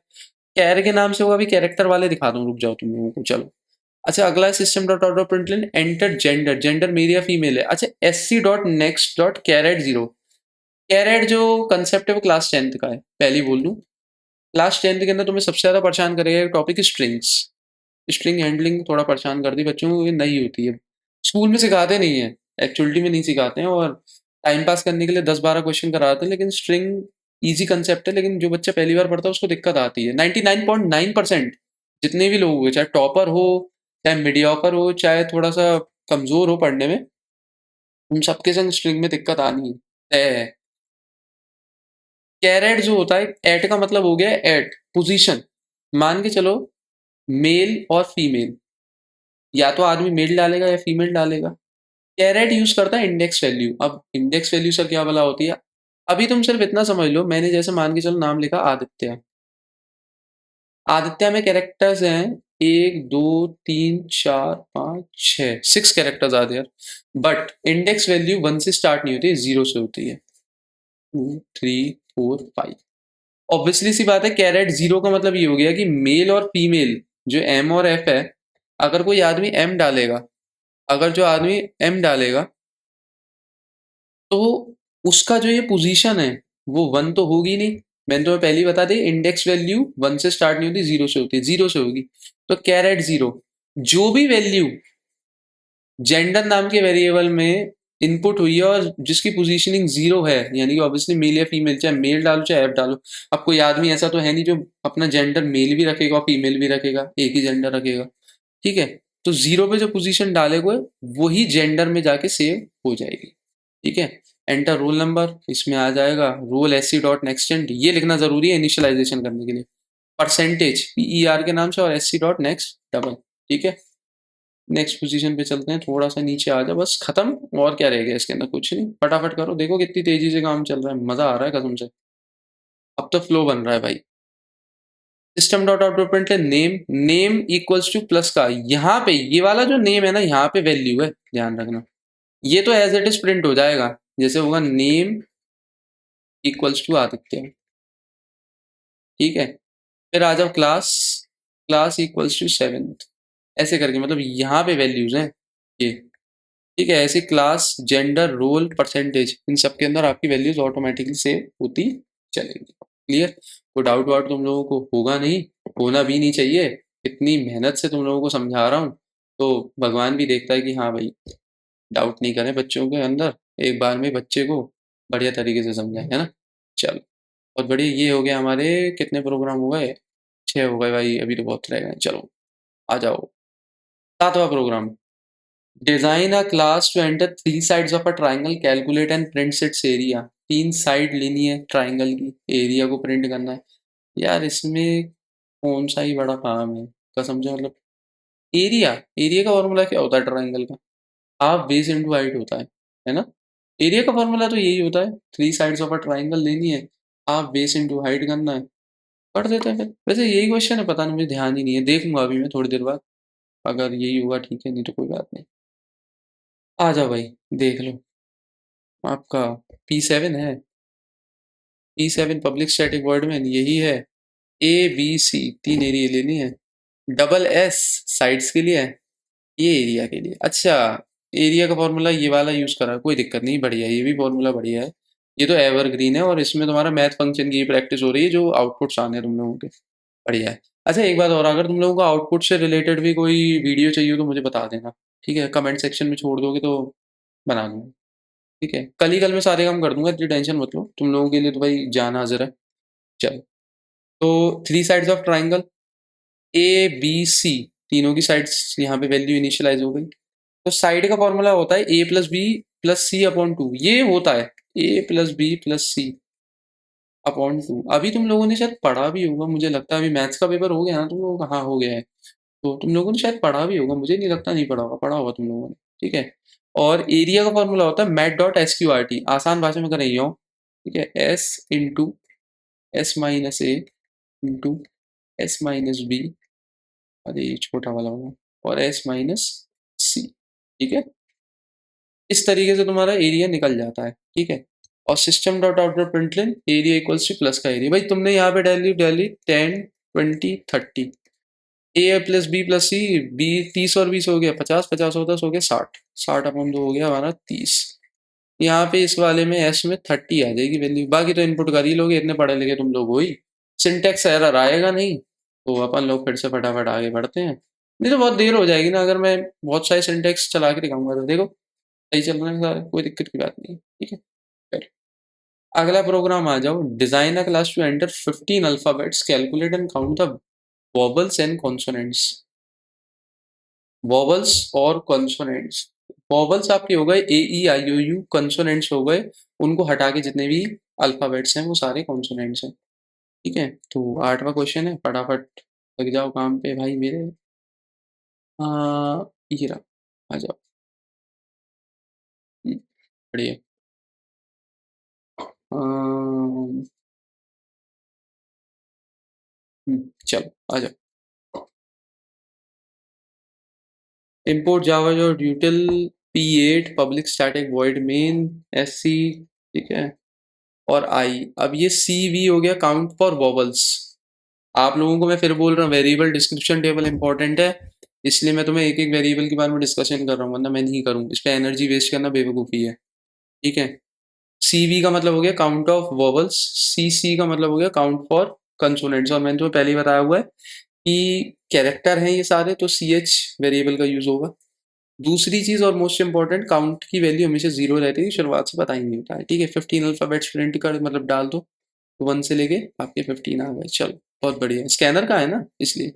कैर के नाम से होगा, भी कैरेक्टर वाले दिखा दूं, रुक जाओ तुम लोगों को, चलो। अच्छा, अगला system dot out of println enter gender, gender male या फीमेल है। अच्छा, SC dot next dot caret zero. Caret जो कंसेप्ट है वो क्लास 10th का है, पहले ही बोल दूं। क्लास 10th के अंदर तुम्हें सबसे ज्यादा परेशान करेगा टॉपिक स्ट्रिंग्स। स्ट्रिंग हैंडलिंग थोड़ा परेशान कर दी बच्चों को, ये नहीं होती है, स्कूल में सिखाते नहीं है, एक्चुअलिटी में नहीं सिखाते हैं, और टाइम पास करने के लिए 10-12 क्वेश्चन कराते हैं। लेकिन स्ट्रिंग इजी कंसेप्ट है, लेकिन जो बच्चा पहली बार पढ़ता है उसको दिक्कत आती है। 99.9% जितने भी लोग हुए, चाहे टॉपर हो, चाहे मीडियोकर हो, चाहे थोड़ा सा कमजोर हो पढ़ने में, उन सबके संग स्ट्रिंग में दिक्कत आनी है। कैरेट जो होता है, एट का मतलब हो गया एट पोजीशन। मान के चलो, मेल और फीमेल, या तो आदमी मेल डालेगा या फीमेल डालेगा। कैरेट यूज करता है इंडेक्स वैल्यू। अब इंडेक्स वैल्यू से क्या भला होती है, अभी तुम सिर्फ इतना समझ लो, मैंने जैसे मान के चलो नाम लिखा आदित्य। आदित्य में कैरेक्टर्स हैं 1 2 3 4 5 6, 6 कैरेक्टर्स आते हैं। बट इंडेक्स वैल्यू 1 से स्टार्ट नहीं होती, 0 से होती है। 2 3 4 5, ऑब्वियसली सी बात है, कैरेट जीरो का मतलब ये हो गया कि मेल और फीमेल जो M और F है, अगर कोई आदमी M डालेगा, अगर जो आदमी M डालेगा, तो उसका जो ये पोजीशन है वो 1 तो होगी नहीं। मैंने तुम्हें पहले ही बता दी, इंडेक्स वैल्यू 1 से स्टार्ट नहीं होती, 0 से होती है, 0 से होगी। तो कैरेट जीरो, जो भी वैल्यू जेंडर नाम के वेरिएबल में इनपुट हुई है और जिसकी पोजीशनिंग 0 है, यानी कि ऑब्वियसली मेल या फीमेल, चाहे मेल डालो चाहे एफ डालो। अब कोई आदमी ऐसा तो है नहीं जो अपना जेंडर मेल भी रखेगा और फीमेल भी रखेगा, एक ही जेंडर रखेगा, ठीक है। तो 0 पे जो पोजीशन डालेगा वही जेंडर में जाके सेव हो जाएगी, ठीक है। एंटर रोल नंबर, इसमें आ जाएगा रोल SC डॉट नेक्स्ट, ये लिखना जरूरी है इनिशियलाइजेशन करने के लिए। परसेंटेज PER के नाम से, और SC डॉट नेक्स्ट डबल, ठीक है। नेक्स्ट पोजीशन पे चलते हैं, थोड़ा सा नीचे आ जा, बस खत्म। और क्या रह गया इसके अंदर, कुछ नहीं, फटाफट करो, देखो कितनी तेजी से काम चल रहा है, मजा आ रहा है कसम से। अब तो फ्लो बन रहा है भाई। सिस्टम डॉट आउटपुट है name, name equals two plus का, यहाँ पे ये वाला जो नेम है ना, यहाँ पे वैल्यू है, ध्यान रखना। ये तो एज इट इज प्रिंट हो जाएगा, जैसे होगा नेम इक्वल्स टू आदित्य, ठीक है। फिर आ जाओ class, class equals to 7th, ऐसे करके, मतलब यहाँ पे वैल्यूज हैं ये, ठीक है। ऐसी क्लास, जेंडर, रोल, परसेंटेज, इन सब के अंदर आपकी वैल्यूज ऑटोमेटिकली सेव होती चलेंगी। क्लियर? कोई डाउट वाउट तुम लोगों को होगा नहीं, होना भी नहीं चाहिए। इतनी मेहनत से तुम लोगों को समझा रहा हूँ तो भगवान भी देखता है कि हाँ भाई, डाउट नहीं करें बच्चों के अंदर, एक बार में बच्चे को बढ़िया तरीके से समझाएं, है ना। चलो, बहुत बढ़िया। ये हो गया हमारे, कितने प्रोग्राम हो गए? 6 हो गए भाई, अभी तो बहुत रह गए। चलो आ जाओ, 7वां program. Design a class to enter 3 sides of a triangle, calculate and print its area. 3 side लेनी है ट्राइंगल की, एरिया को प्रिंट करना है। यार इसमें कौन सा ही बड़ा काम है, कसम से। मतलब एरिया, एरिया का फॉर्मूला क्या होता है ट्राइंगल का? हाफ बेस इंटू हाइट होता है ना। एरिया का फॉर्मूला तो यही होता है, 3 साइड्स ऑफ अ ट्राइंगल लेनी है, हाफ बेस इंटू हाइट करना है, पढ़ देते हैं फिर। वैसे यही क्वेश्चन है, पता नहीं, मुझे ध्यान ही नहीं है, देखूंगा अभी मैं थोड़ी देर बाद, अगर यही होगा ठीक है, नहीं तो कोई बात नहीं। आ जाओ भाई, देख लो। आपका P7 है, P7 पब्लिक स्टैटिक वर्ड में यही है। ABC 3 एरिया लेनी है, डबल S साइड्स के लिए है, ये एरिया के लिए। अच्छा, एरिया का फॉर्मूला ये वाला यूज करा, कोई दिक्कत नहीं, बढ़िया है, ये भी फॉर्मूला बढ़िया है। ये तो एवरग्रीन है, और इसमें तुम्हारा मैथ फंक्शन की प्रैक्टिस हो रही है, जो आउटपुट्स आने हैं तुम लोगों के। बढ़िया है। अच्छा एक बात और, अगर तुम लोगों को आउटपुट से रिलेटेड भी कोई वीडियो चाहिए तो मुझे बता देना, ठीक है। कमेंट सेक्शन में छोड़ दोगे तो बना दूंगा, ठीक है। कल ही कल में सारे काम कर दूंगा, इतनी टेंशन मत लो, तुम लोगों के लिए तो भाई जान हाजिर है। चलो, तो 3 साइड्स ऑफ ट्राइंगल, ABC, तीनों की साइड्स यहाँ पे वैल्यू इनिशियलाइज हो गई। तो साइड का फॉर्मूला होता है A+B+C/2, ये होता है A+B+C अपॉन 2। अभी तुम लोगों ने शायद पढ़ा भी होगा, मुझे लगता है। अभी मैथ्स का पेपर हो गया ना तुम लोगों का? हाँ हो गया है। तो तुम लोगों ने शायद पढ़ा भी होगा, मुझे नहीं लगता नहीं पढ़ा होगा, पढ़ा होगा तुम लोगों ने, ठीक है। और एरिया का फॉर्मूला होता है मैट.SQRT, आसान भाषा में करें यो, ठीक है। S × S - A into S - B, अरे ये छोटा वाला होगा, और S - C, ठीक है। इस तरीके से तुम्हारा एरिया निकल जाता है, ठीक है। और system dot out dot println area equals two plus का एरिया। भाई तुमने यहाँ पे डाली डाली 10 20 30, A+B+C, बी 30 और 20 हो गया 50, 50 और 10 हो गया 60, 60/2 हो गया हमारा 30। यहाँ पे इस वाले में S में 30 आ जाएगी वैल्यू, बाकी तो इनपुट कर ही लोगे, इतने पढ़े लिखे तुम लोग हो ही। सिंटेक्स एरर आएगा नहीं, तो अपन लोग फिर से फटाफट आगे बढ़ते हैं। नहीं तो बहुत देर हो जाएगी ना, अगर मैं बहुत सारे सिंटेक्स चला के दिखाऊंगा तो। देखो सही चल रहा है सारे, कोई दिक्कत की बात नहीं है, ठीक है। चलो, अगला प्रोग्राम आ जाओ। Design a class to enter 15 alphabets, calculate and count the vowels and consonants. Vowels और कॉन्सोनेंट्स, वॉबल्स आपके हो गए A E I O U, consonants हो गए उनको हटा के जितने भी अल्फाबेट्स हैं वो सारे कॉन्सोनेंट्स हैं, ठीक है। तो 8वां क्वेश्चन है, फटाफट लग जाओ काम पे भाई मेरे। ये रहा, आ जाओ। हम्म, बढ़िया। अम, चलो आ जाओ। इम्पोर्ट जावा जो ड्यूटल P8 public static void main SC, ठीक है। और आई, अब ये CV हो गया काउंट फॉर वॉबल्स। आप लोगों को मैं फिर बोल रहा हूँ, वेरिएबल डिस्क्रिप्शन टेबल इंपॉर्टेंट है, इसलिए मैं तुम्हें एक एक वेरिएबल के बारे में डिस्कशन कर रहा हूँ, वरना मैं नहीं करूँ, इस पर एनर्जी वेस्ट करना बेवकूफ़ी है, ठीक है। CV का मतलब हो गया काउंट ऑफ वॉबल्स, CC का मतलब हो गया काउंट फॉर कंसोनेंट्स, और मैंने तुम्हें पहले ही बताया हुआ है कि कैरेक्टर हैं ये सारे, तो CH वेरिएबल का यूज होगा। दूसरी चीज और मोस्ट इंपॉर्टेंट, काउंट की वैल्यू हमेशा 0 रहती है, शुरुआत से पता ही नहीं होता है, ठीक है। 15 अल्फाबेट्स प्रिंट कर मतलब डाल दो, तो 1 से लेके आपके 15 आ गए। चलो बहुत बढ़िया, स्कैनर का है ना इसलिए।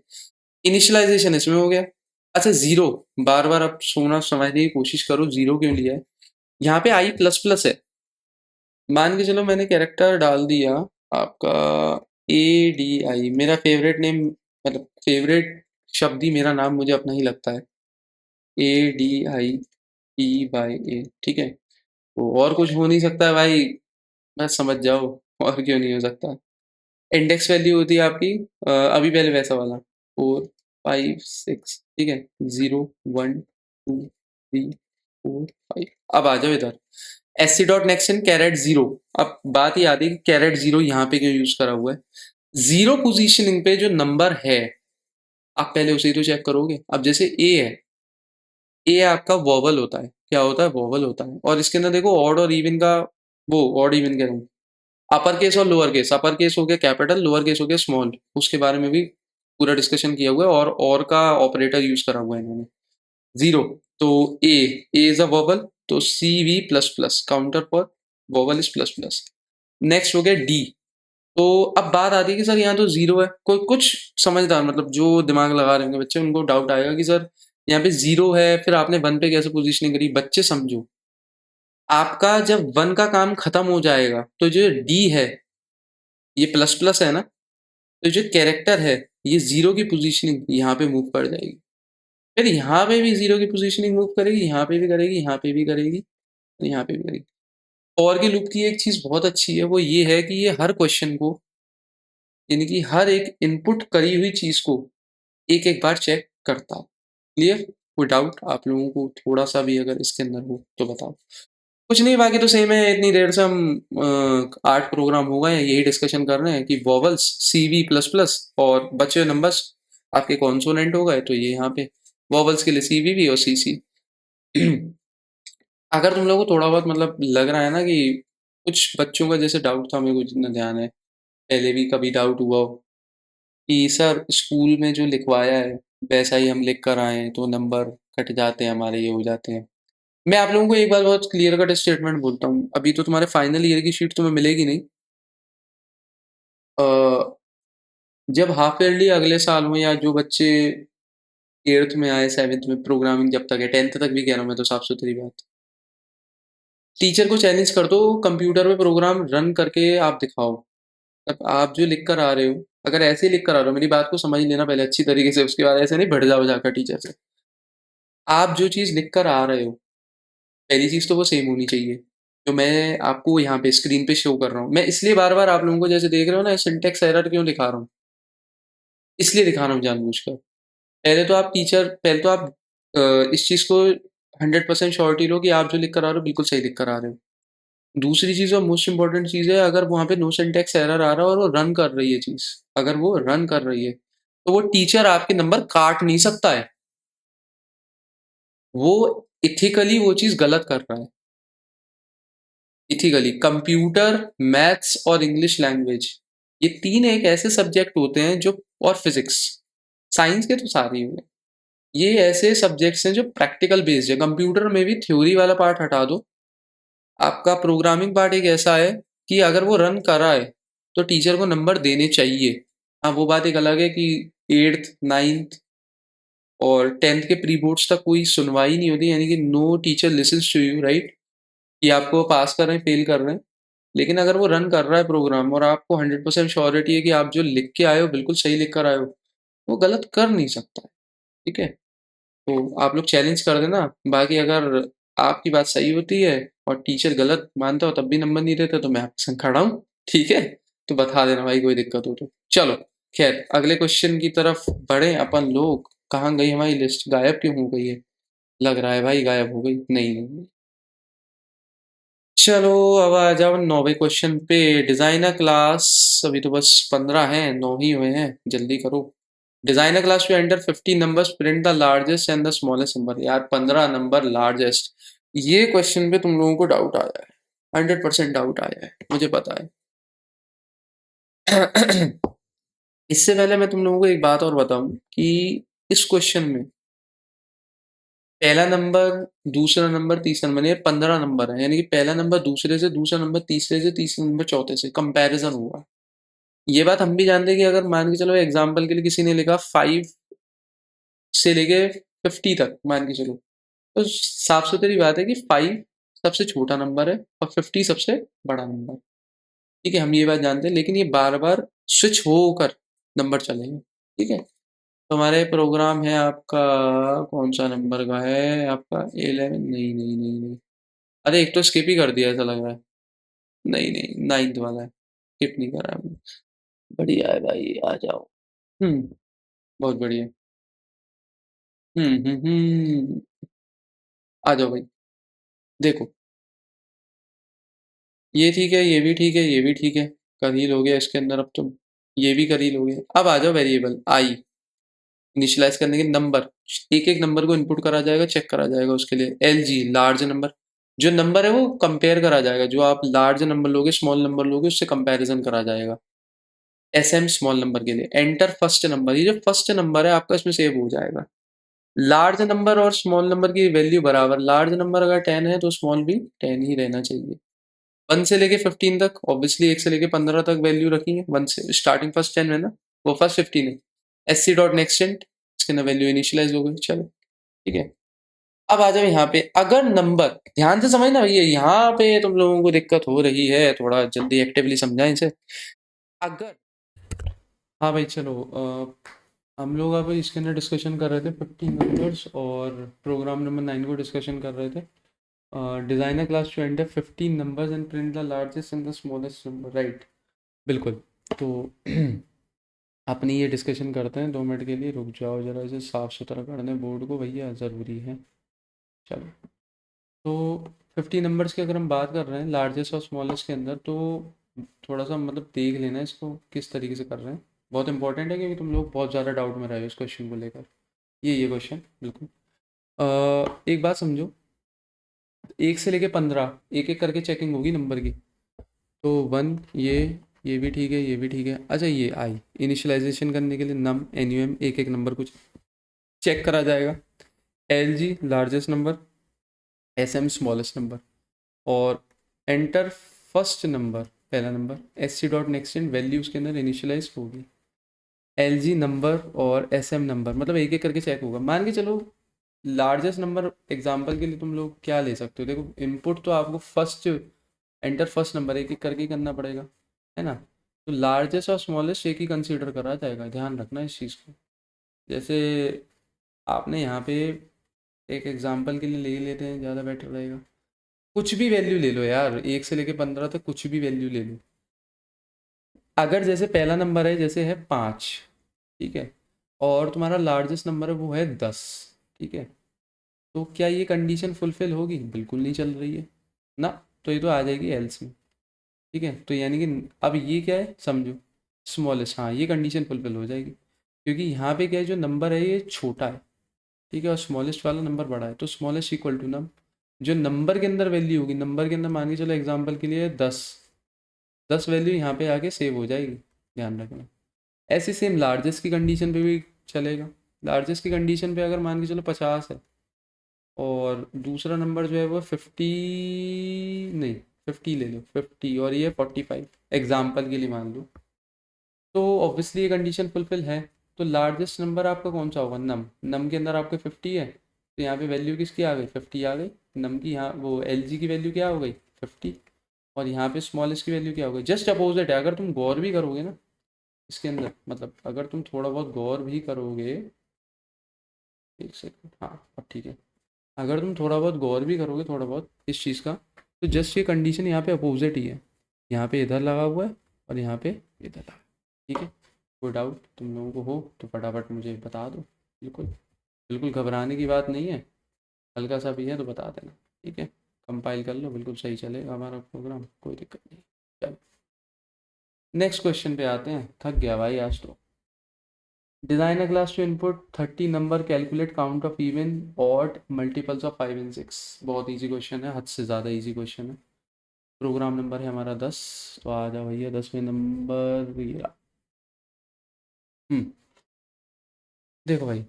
इनिशियलाइजेशन इसमें हो गया। अच्छा जीरो, बार बार आप सोना समझने की कोशिश करो, जीरो क्यों लिया है। यहाँ पे I++ है, मान के चलो मैंने कैरेक्टर डाल दिया आपका ADI, मेरा फेवरेट नेम, मतलब फेवरेट शब्द ही मेरा नाम मुझे अपना ही लगता है, ADIPY, ठीक है। तो और कुछ हो नहीं सकता है भाई, बस समझ जाओ, और क्यों नहीं हो सकता। इंडेक्स वैल्यू होती है आपकी, अभी पहले वैसा वाला 4 5 6, ठीक है। 0 1 2 3 4 5। अब आ जाओ इधर, SC.NEXT_CARET 0। अब बात ये आती है कि कैरेट 0 यहाँ पे क्यों यूज करा हुआ है। जीरो पोजीशनिंग पे जो नंबर है, आप पहले उसे ही तो चेक करोगे। अब जैसे ए है, ए आपका वॉवल होता है, क्या होता है, वोवल होता है। और इसके अंदर देखो ऑड और इवन का, वो ऑड इवन कह रहा हूँ, अपर केस और लोअर केस, अपर केस हो गया कैपिटल, लोअर केस हो गया स्मॉल, उसके बारे में भी पूरा डिस्कशन किया हुआ है, और का ऑपरेटर यूज करा हुआ है इन्होंने। जीरो, तो ए इज अ वोवल, तो सी वी प्लस प्लस काउंटर पर vowel is plus plus. Next हो गया डी। तो अब बात आती है कि सर यहाँ तो जीरो है, कोई कुछ समझदार मतलब जो दिमाग लगा रहे होंगे बच्चे, उनको डाउट आएगा कि सर यहाँ पे जीरो है, फिर आपने वन पे कैसे पोजीशनिंग करी। बच्चे समझो, आपका जब वन का काम खत्म हो जाएगा तो जो डी है, ये प्लस प्लस है ना, तो जो कैरेक्टर है, ये जीरो की पोजीशनिंग यहाँ पे मूव कर जाएगी, फिर यहाँ पे भी जीरो की पोजीशनिंग मूव करेगी, यहाँ पे भी करेगी, यहाँ पे भी करेगी, यहाँ पे भी करेगी। और के लूप की एक चीज बहुत अच्छी है, वो ये है कि ये हर क्वेश्चन को, यानी कि हर एक इनपुट करी हुई चीज को एक एक बार चेक करता है। क्लियर? कोई डाउट आप लोगों को थोड़ा सा भी अगर इसके अंदर हो तो बताओ। कुछ नहीं, बाकी तो सेम है। इतनी देर से हम 8 प्रोग्राम हो गए हैं, यही डिस्कशन कर रहे हैं कि vowels C V plus plus, और बचे नंबर्स आपके कॉन्सोनेंट हो गए, तो ये यहाँ पे वॉवल्स के लिए सी वी वी और सी सी। अगर तुम लोगों को थोड़ा बहुत मतलब लग रहा है ना कि कुछ बच्चों का जैसे डाउट था, मेरे को जितना ध्यान है, पहले भी कभी डाउट हुआ हो कि सर स्कूल में जो लिखवाया है वैसा ही हम लिख कर आए हैं तो नंबर कट जाते हैं हमारे, ये हो जाते हैं। मैं आप लोगों को एक बार बहुत क्लियर कट स्टेटमेंट बोलता हूँ, अभी तो तुम्हारे फाइनल ईयर की शीट तुम्हें मिलेगी नहीं। अ, जब हाफ ईयरली अगले साल हो, या जो बच्चे एट्थ में आए, सेवेंथ में, प्रोग्रामिंग जब तक है, टेंथ तक भी कह रहा हूँ मैं तो, साफ सुथरी बात, टीचर को चैलेंज कर दो, कंप्यूटर पे प्रोग्राम रन करके आप दिखाओ। अब आप जो लिख कर आ रहे हो, अगर ऐसे ही लिख कर आ रहे हो, मेरी बात को समझ लेना पहले अच्छी तरीके से, उसके बाद ऐसे नहीं भड़ जाओ जाकर टीचर से। आप जो चीज़ लिख कर आ रहे हो, पहली चीज़ तो वो सेम होनी चाहिए जो मैं आपको यहाँ पे स्क्रीन पे शो कर रहा हूँ। मैं इसलिए बार बार आप लोगों को जैसे देख रहे हो ना, सिंटेक्स एरर क्यों दिखा रहा हूँ, इसलिए दिखा रहा हूँ जानबूझकर। पहले तो आप इस चीज़ को 100% श्योरिटी लो कि आप जो लिख कर आ रहे हो बिल्कुल सही लिख कर आ रहे हो। दूसरी चीज़ और मोस्ट इंपॉर्टेंट चीज़ है, अगर वहाँ पे नो सिंटेक्स एरर आ रहा है और वो रन कर रही है चीज़, अगर वो रन कर रही है, तो वो टीचर आपके नंबर काट नहीं सकता है। वो इथिकली वो चीज़ गलत कर रहा है। इथिकली कंप्यूटर, मैथ्स और इंग्लिश लैंग्वेज, ये तीन एक ऐसे सब्जेक्ट होते हैं जो, और फिजिक्स, साइंस के तो सारे ही हुए, ये ऐसे सब्जेक्ट्स हैं जो प्रैक्टिकल बेस्ड है। कंप्यूटर में भी थ्योरी वाला पार्ट हटा दो, आपका प्रोग्रामिंग पार्ट एक ऐसा है कि अगर वो रन कर रहा है तो टीचर को नंबर देने चाहिए। हाँ, वो बात एक अलग है कि एट्थ, नाइन्थ और टेंथ के प्री बोर्ड्स तक कोई सुनवाई नहीं होती, यानी कि no teacher listens to you, right, कि आपको पास कर रहे हैं फेल कर रहे हैं। लेकिन अगर वो रन कर रहा है प्रोग्राम और आपको 100% श्योरिटी है कि आप जो लिख के आए हो बिल्कुल सही लिख कर आए हो, वो गलत कर नहीं सकता है। ठीक है, तो आप लोग चैलेंज कर देना। बाकी अगर आपकी बात सही होती है और टीचर गलत मानता हो तब भी नंबर नहीं देता, तो मैं आपके संग खड़ा हूँ। ठीक है, तो बता देना भाई कोई दिक्कत हो तो। चलो, खैर अगले क्वेश्चन की तरफ बढ़े अपन लोग। कहाँ गई हमारी लिस्ट, गायब क्यों हो गई है? लग रहा है भाई गायब हो गई, नहीं नहीं। चलो, अब आ जाओ 9वें क्वेश्चन पे। डिजाइनर क्लास, अभी तो बस 15 हैं, 9 ही हुए हैं, जल्दी करो। Designer class to enter 50 numbers, print the largest and the smallest number. यार 15 नंबर लार्जेस्ट, ये क्वेश्चन पे तुम लोगों को डाउट आया है, 100% डाउट आया है, मुझे पता है। इससे पहले मैं तुम लोगों को एक बात और बताऊं कि इस क्वेश्चन में पहला नंबर, दूसरा नंबर, तीसरा नंबर, ये 15 नंबर है, यानी कि पहला नंबर दूसरे से, दूसरा नंबर तीसरे से, तीसरा नंबर चौथे से कंपैरिजन हुआ। ये बात हम भी जानते हैं कि अगर मान के चलो एग्जाम्पल के लिए किसी ने लिखा 5 से लेके 50 तक, मान के चलो, तो साफ सुथरी बात है कि 5 सबसे छोटा नंबर है और 50 सबसे बड़ा नंबर। ठीक है, हम ये बात जानते हैं, लेकिन ये बार बार स्विच होकर नंबर चलेंगे। ठीक है, तो हमारे प्रोग्राम है आपका, कौन सा नंबर का है आपका, 11, नहीं नहीं नहीं नहीं, अरे एक तो स्किप ही कर दिया ऐसा लग रहा है। नहीं नहीं, 9th वाला है, स्किप नहीं करा हमने। बढ़िया है भाई, आ जाओ। हम्म, बहुत बढ़िया। हम्म। आ जाओ भाई, देखो, ये ठीक है, ये भी ठीक है, ये भी ठीक है, कर ही लोगे इसके अंदर अब तुम, ये भी कर ही लोगे। अब आ जाओ वेरिएबल आई। इनिशियलाइज करने के नंबर, एक एक नंबर को इनपुट करा जाएगा, चेक करा जाएगा उसके लिए। LG लार्ज नंबर, जो नंबर है वो कंपेयर करा जाएगा, जो आप लार्ज नंबर लोगे स्मॉल नंबर लोगे उससे कंपैरिजन करा जाएगा। SM स्मॉल नंबर के लिए एंटर फर्स्ट नंबर, ये जो फर्स्ट नंबर है आपका इसमें सेव हो जाएगा। लार्ज नंबर और स्मॉल नंबर की वैल्यू बराबर, लार्ज नंबर अगर 10 है तो स्मॉल भी 10 ही रहना चाहिए। 1 से लेके 15 तक, ऑब्वियसली 1 से लेके 15 तक वैल्यू रखेंगे। 1 से स्टार्टिंग फर्स्ट 10 है ना, वो फर्स्ट 15 है। SC डॉट नेक्स्ट इसके अंदर वैल्यू इनिशियलाइज हो गई। चलो ठीक है, अब आ जाओ यहाँ पे। अगर नंबर, ध्यान से समझना भैया, यहाँ पे तुम लोगों को दिक्कत हो रही है, थोड़ा जल्दी एक्टिवली समझाएं इसे। अगर, हाँ भाई चलो, हम लोग अब इसके अंदर डिस्कशन कर रहे थे 15 नंबर्स, और प्रोग्राम नंबर 9 को डिस्कशन कर रहे थे। Designer class to enter 15 numbers and print the largest and the smallest number, right, बिल्कुल। तो अपनी ये डिस्कशन करते हैं, 2 मिनट के लिए रुक जाओ, ज़रा इसे साफ़ सुथरा करने बोर्ड को भैया, ज़रूरी है। चलो, तो 50 नंबर्स की अगर हम बात कर रहे हैं लार्जेस्ट और स्मॉलेस्ट के अंदर, तो थोड़ा सा मतलब देख लेना इसको किस तरीके से कर रहे हैं, बहुत इंपॉर्टेंट है, क्योंकि तुम लोग बहुत ज़्यादा डाउट में रहे हो इस क्वेश्चन को लेकर। ये क्वेश्चन बिल्कुल, एक बात समझो, 1 से लेके 15 एक एक करके चेकिंग होगी नंबर की। तो 1, ये भी ठीक है, ये भी ठीक है। अच्छा, ये आई इनिशियलाइजेशन करने के लिए नम NUM एक एक नंबर कुछ चेक करा जाएगा। LG largest number, SM smallest number, और एंटर फर्स्ट नंबर, पहला number, SC dot next in value उसके अंदर इनिशियलाइज होगी। LG नंबर और SM नंबर, मतलब एक एक करके चेक होगा। मान के चलो लार्जेस्ट नंबर एग्जांपल के लिए तुम लोग क्या ले सकते हो, देखो इनपुट तो आपको फर्स्ट, एंटर फर्स्ट नंबर एक एक करके करना पड़ेगा, है ना। तो लार्जेस्ट और स्मॉलेस्ट एक ही कंसीडर करा जाएगा, ध्यान रखना इस चीज़ को। जैसे आपने यहाँ पे एक एग्जांपल के लिए ले लेते हैं, ज़्यादा बेटर रहेगा। कुछ भी वैल्यू ले लो यार, 1 से लेके 15 तक कुछ भी वैल्यू ले लो। अगर जैसे पहला नंबर है, जैसे है 5, ठीक है, और तुम्हारा लार्जेस्ट नंबर है वो है 10, ठीक है, तो क्या ये कंडीशन फुलफिल होगी? बिल्कुल नहीं चल रही है ना, तो ये तो आ जाएगी एल्स में, ठीक है। तो यानी कि अब ये क्या है समझो, स्मॉलेस्ट, हाँ ये कंडीशन फुलफिल हो जाएगी, क्योंकि यहाँ पे क्या है, जो नंबर है ये छोटा है, ठीक है, और स्मॉलेस्ट वाला नंबर बड़ा है, तो स्मॉलेस्ट इक्वल टू नम, जो नंबर के अंदर वैल्यू होगी, नंबर के अंदर मान के चलो एग्जांपल के लिए 10, 10 वैल्यू यहाँ पे आके सेव हो जाएगी, ध्यान रखना। ऐसे सेम लार्जेस्ट की कंडीशन पे भी चलेगा। लार्जेस्ट की कंडीशन पे अगर मान के चलो 50 है, और दूसरा नंबर जो है वो 50, नहीं 50 ले लो, 50 और ये 45 एग्जाम्पल के लिए मान लो, तो ऑब्वियसली ये कंडीशन फुलफिल है। तो लार्जेस्ट नंबर आपका कौन सा होगा? नम, नम के अंदर आपके 50 है, तो यहाँ पे वैल्यू किसकी आ गई? 50 आ गई। नम की यहाँ वो LG की वैल्यू क्या हो गई? 50। और यहाँ पे स्मॉलेस्ट की वैल्यू क्या हो गई? जस्ट अपोजिट है। अगर तुम गौर भी करोगे ना इसके अंदर, मतलब अगर तुम थोड़ा बहुत गौर भी करोगे, एक सेकंड, हाँ अब ठीक है, अगर तुम थोड़ा बहुत गौर भी करोगे थोड़ा बहुत इस चीज़ का, तो जस्ट ये कंडीशन यहाँ पे अपोजिट ही है, यहाँ पे इधर लगा हुआ है और यहाँ पे इधर लगा, ठीक है। कोई डाउट तुम लोगों को हो तो फटाफट मुझे बता दो, बिल्कुल बिल्कुल घबराने की बात नहीं है, हल्का सा भी है तो बता देना, ठीक है। कंपाइल कर लो, बिल्कुल सही चलेगा हमारा प्रोग्राम, कोई दिक्कत नहीं। चलो नेक्स्ट क्वेश्चन पे आते हैं, थक गया भाई आज तो। Design a class to input 30 number, calculate count of even odd multiples of 5 and 6। बहुत इजी क्वेश्चन है, हद से ज़्यादा इजी क्वेश्चन है। प्रोग्राम नंबर है हमारा 10, तो आ जाओ भैया 10वें नंबर ये रहा। देखो भाई,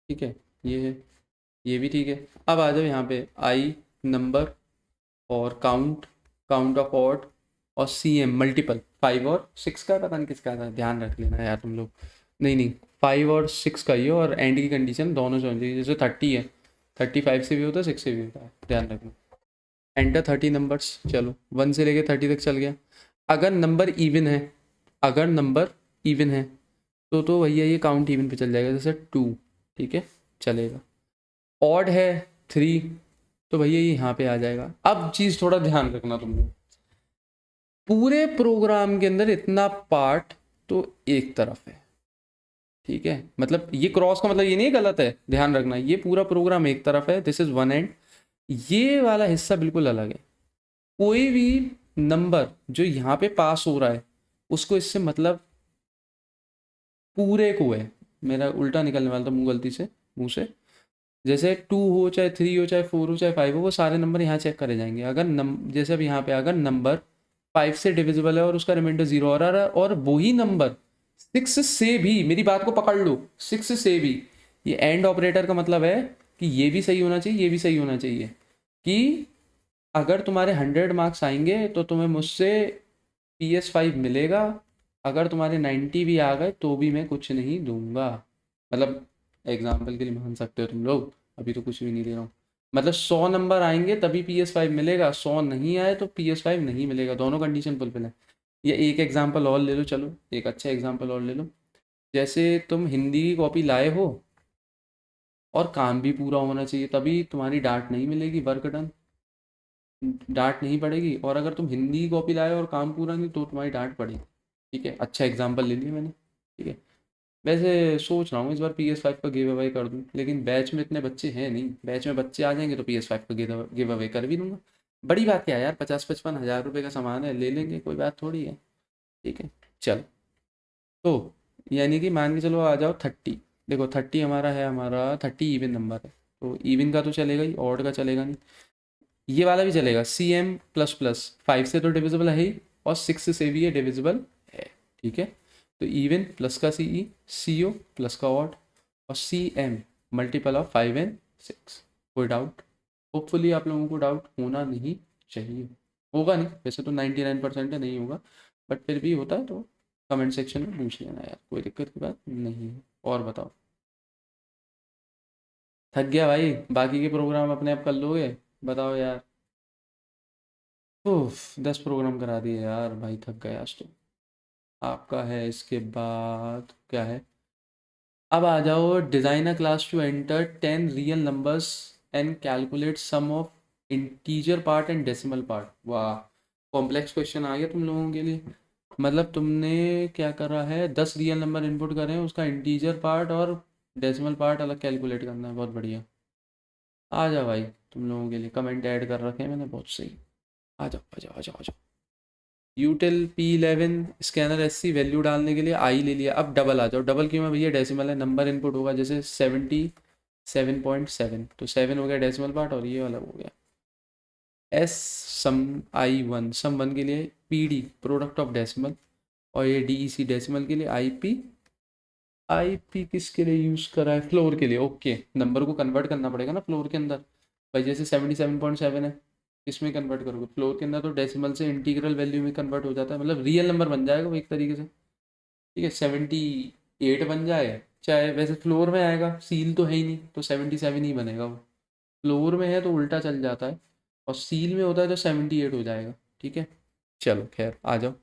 ठीक है, ये है, ये भी ठीक है। अब आ जाओ यहाँ पे आई नंबर और काउंट, काउंट ऑफ ऑड, और CM मल्टीपल 5 और 6 का, पता नहीं किसका था, ध्यान रख लेना यार तुम लोग। नहीं नहीं, 5 और 6 का ही है, और एंड की कंडीशन दोनों से होनी चाहिए। जैसे 30 है, 35 से भी होता है, 6 से भी होता है, ध्यान रखना। एंटर 30 नंबर्स, चलो 1 से लेके 30 तक चल गया। अगर नंबर इवन है, अगर नंबर इवन है तो भैया ये काउंट इवन पे चल जाएगा, जैसे 2, ठीक है, चलेगा। ऑड है 3, तो भैया ये यहाँ पे आ जाएगा। अब चीज़ थोड़ा ध्यान रखना तुम लोग, पूरे प्रोग्राम के अंदर इतना पार्ट तो एक तरफ है, ठीक है, मतलब ये क्रॉस का मतलब ये नहीं गलत है, ध्यान रखना, ये पूरा प्रोग्राम एक तरफ है, दिस इज वन एंड, ये वाला हिस्सा बिल्कुल अलग है। कोई भी नंबर जो यहाँ पे पास हो रहा है उसको इससे मतलब पूरे को है, मेरा उल्टा निकलने वाला था मुंह गलती से मुंह से। जैसे 2 हो चाहे 3 हो चाहे 4 हो चाहे 5 हो, वो सारे नंबर यहाँ चेक करे जाएंगे। अगर जैसे अब यहाँ पे अगर नंबर 5 से डिविजिबल है और उसका रिमाइंडर 0 और आ रहा है, और वही नंबर 6 से भी, मेरी बात को पकड़ लो, 6 से भी, ये एंड ऑपरेटर का मतलब है कि ये भी सही होना चाहिए, ये भी सही होना चाहिए, कि अगर तुम्हारे 100 मार्क्स आएंगे तो तुम्हें मुझसे PS5 मिलेगा, अगर तुम्हारे 90 भी आ गए तो भी मैं कुछ नहीं दूंगा। मतलब एग्जाम्पल के लिए मान सकते हो तुम लोग, अभी तो कुछ भी नहीं दे रहा हूँ। मतलब 100 नंबर आएंगे तभी PS5 मिलेगा, 100 नहीं आए तो PS5 नहीं मिलेगा, दोनों कंडीशन फुलफिल है। या एक एग्जाम्पल और ले लो, चलो एक अच्छा एग्जाम्पल और ले लो। जैसे तुम हिंदी की कॉपी लाए हो और काम भी पूरा होना चाहिए, तभी तुम्हारी डांट नहीं मिलेगी, वर्क डन, डांट नहीं पड़ेगी। और अगर तुम हिंदी की कॉपी लाए और काम पूरा नहीं तो तुम्हारी डांट पड़ेगी। ठीक है, अच्छा एग्जाम्पल ले लिया मैंने। ठीक है, वैसे सोच रहा हूँ इस बार PS5 का गिव अवे कर दूँ, लेकिन बैच में इतने बच्चे हैं नहीं, बैच में बच्चे आ जाएंगे तो PS5 का गिव अवे कर भी दूंगा। बड़ी बात क्या है यार, 50-55 हज़ार रुपये का सामान है, ले लेंगे, कोई बात थोड़ी है। ठीक है, चलो। तो यानी कि मान के चलो आ जाओ 30। देखो 30 हमारा है, हमारा 30 इवन नंबर है, तो इवन का तो चलेगा ही, ऑड का चलेगा नहीं। ये वाला भी चलेगा, CM++, 5 से तो डिविजिबल है ही, और 6 से भी ये डिविजिबल है। ठीक है, तो इवन प्लस का CE, CO प्लस का ऑड, और CM मल्टीपल ऑफ 5 and 6। कोई डाउट? होपफुली आप लोगों को डाउट होना नहीं चाहिए, होगा नहीं, वैसे तो 99% है, नहीं होगा, बट फिर भी होता है तो कमेंट सेक्शन में पूछ लेना यार, कोई दिक्कत की बात नहीं है। और बताओ, थक गया भाई, बाकी के प्रोग्राम अपने आप कर लोगे? बताओ यार। उफ, 10 प्रोग्राम करा दिए यार भाई, थक गया आज तो। आपका है इसके बाद क्या है? अब आ जाओ, design a class to enter 10 real numbers and calculate sum of integer part and decimal part. वाह, कॉम्प्लेक्स क्वेश्चन आ गया तुम लोगों के लिए। मतलब तुमने क्या करा है, 10 रियल नंबर इनपुट करे हैं, उसका इंटीजर पार्ट और डेसिमल पार्ट अलग कैलकुलेट करना है, बहुत बढ़िया। आ जाओ भाई, तुम लोगों के लिए कमेंट ऐड कर रखे हैं मैंने, बहुत सही। आ जाओ आ जाओ आ जाओ आ जाओ। यूटिल P11 स्कैनर SC वैल्यू डालने के लिए आई ले लिया। अब डबल आ जाओ, डबल क्यों है भैया, डेसिमल है, नंबर इनपुट होगा, जैसे 77.7, तो 7 हो गया डेसिमल पार्ट और ये वाला हो गया S सम I1, सम 1 के लिए PD प्रोडक्ट ऑफ डेसिमल, और ये DEC डेसिमल के लिए IP किसके लिए यूज़ करा है, फ्लोर के लिए। ओके, नंबर को कन्वर्ट करना पड़ेगा ना फ्लोर के अंदर, भाई जैसे 77.7 है, इसमें कन्वर्ट करोगे फ्लोर के अंदर तो डेसिमल से इंटीग्रल वैल्यू में कन्वर्ट हो जाता है, मतलब रियल नंबर बन जाएगा वो एक तरीके से। ठीक है, 78 बन जाए, चाहे वैसे फ्लोर में आएगा, सील तो है ही नहीं तो 77 ही बनेगा वो, फ्लोर में है तो उल्टा चल जाता है, और सील में होता है तो 78 हो जाएगा। ठीक है, चलो खैर आ जाओ।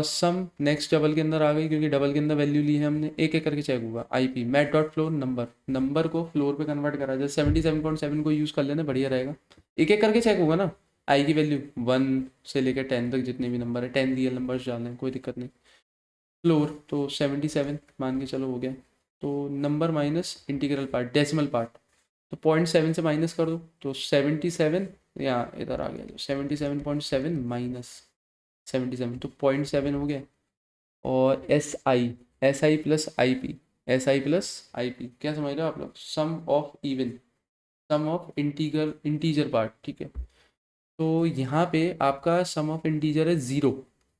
सम नेक्स्ट डबल के अंदर आ गई, क्योंकि डबल के अंदर वैल्यू ली है हमने, एक एक करके चेक होगा। IP math dot floor number, number को फ्लोर पे कन्वर्ट करा, जैसे 77.7 को यूज़ कर लेना, बढ़िया रहेगा। एक एक करके चेक होगा ना, आई की वैल्यू 1 से लेकर 10 तक जितने भी नंबर है, 10 रियल नंबर्स डालने हैं, कोई दिक्कत नहीं। फ्लोर तो 77 मान के चलो हो गया, तो number minus integral part decimal part, तो 0.7 से माइनस कर दो तो 77, यहाँ इधर आ गया, तो 77.7 माइनस 77, तो 0.7 हो गया। और SI प्लस IP क्या समझ रहे हो आप लोग, sum of even, sum of integer part. ठीक है, तो यहाँ पे आपका सम ऑफ इंटीजर है 0,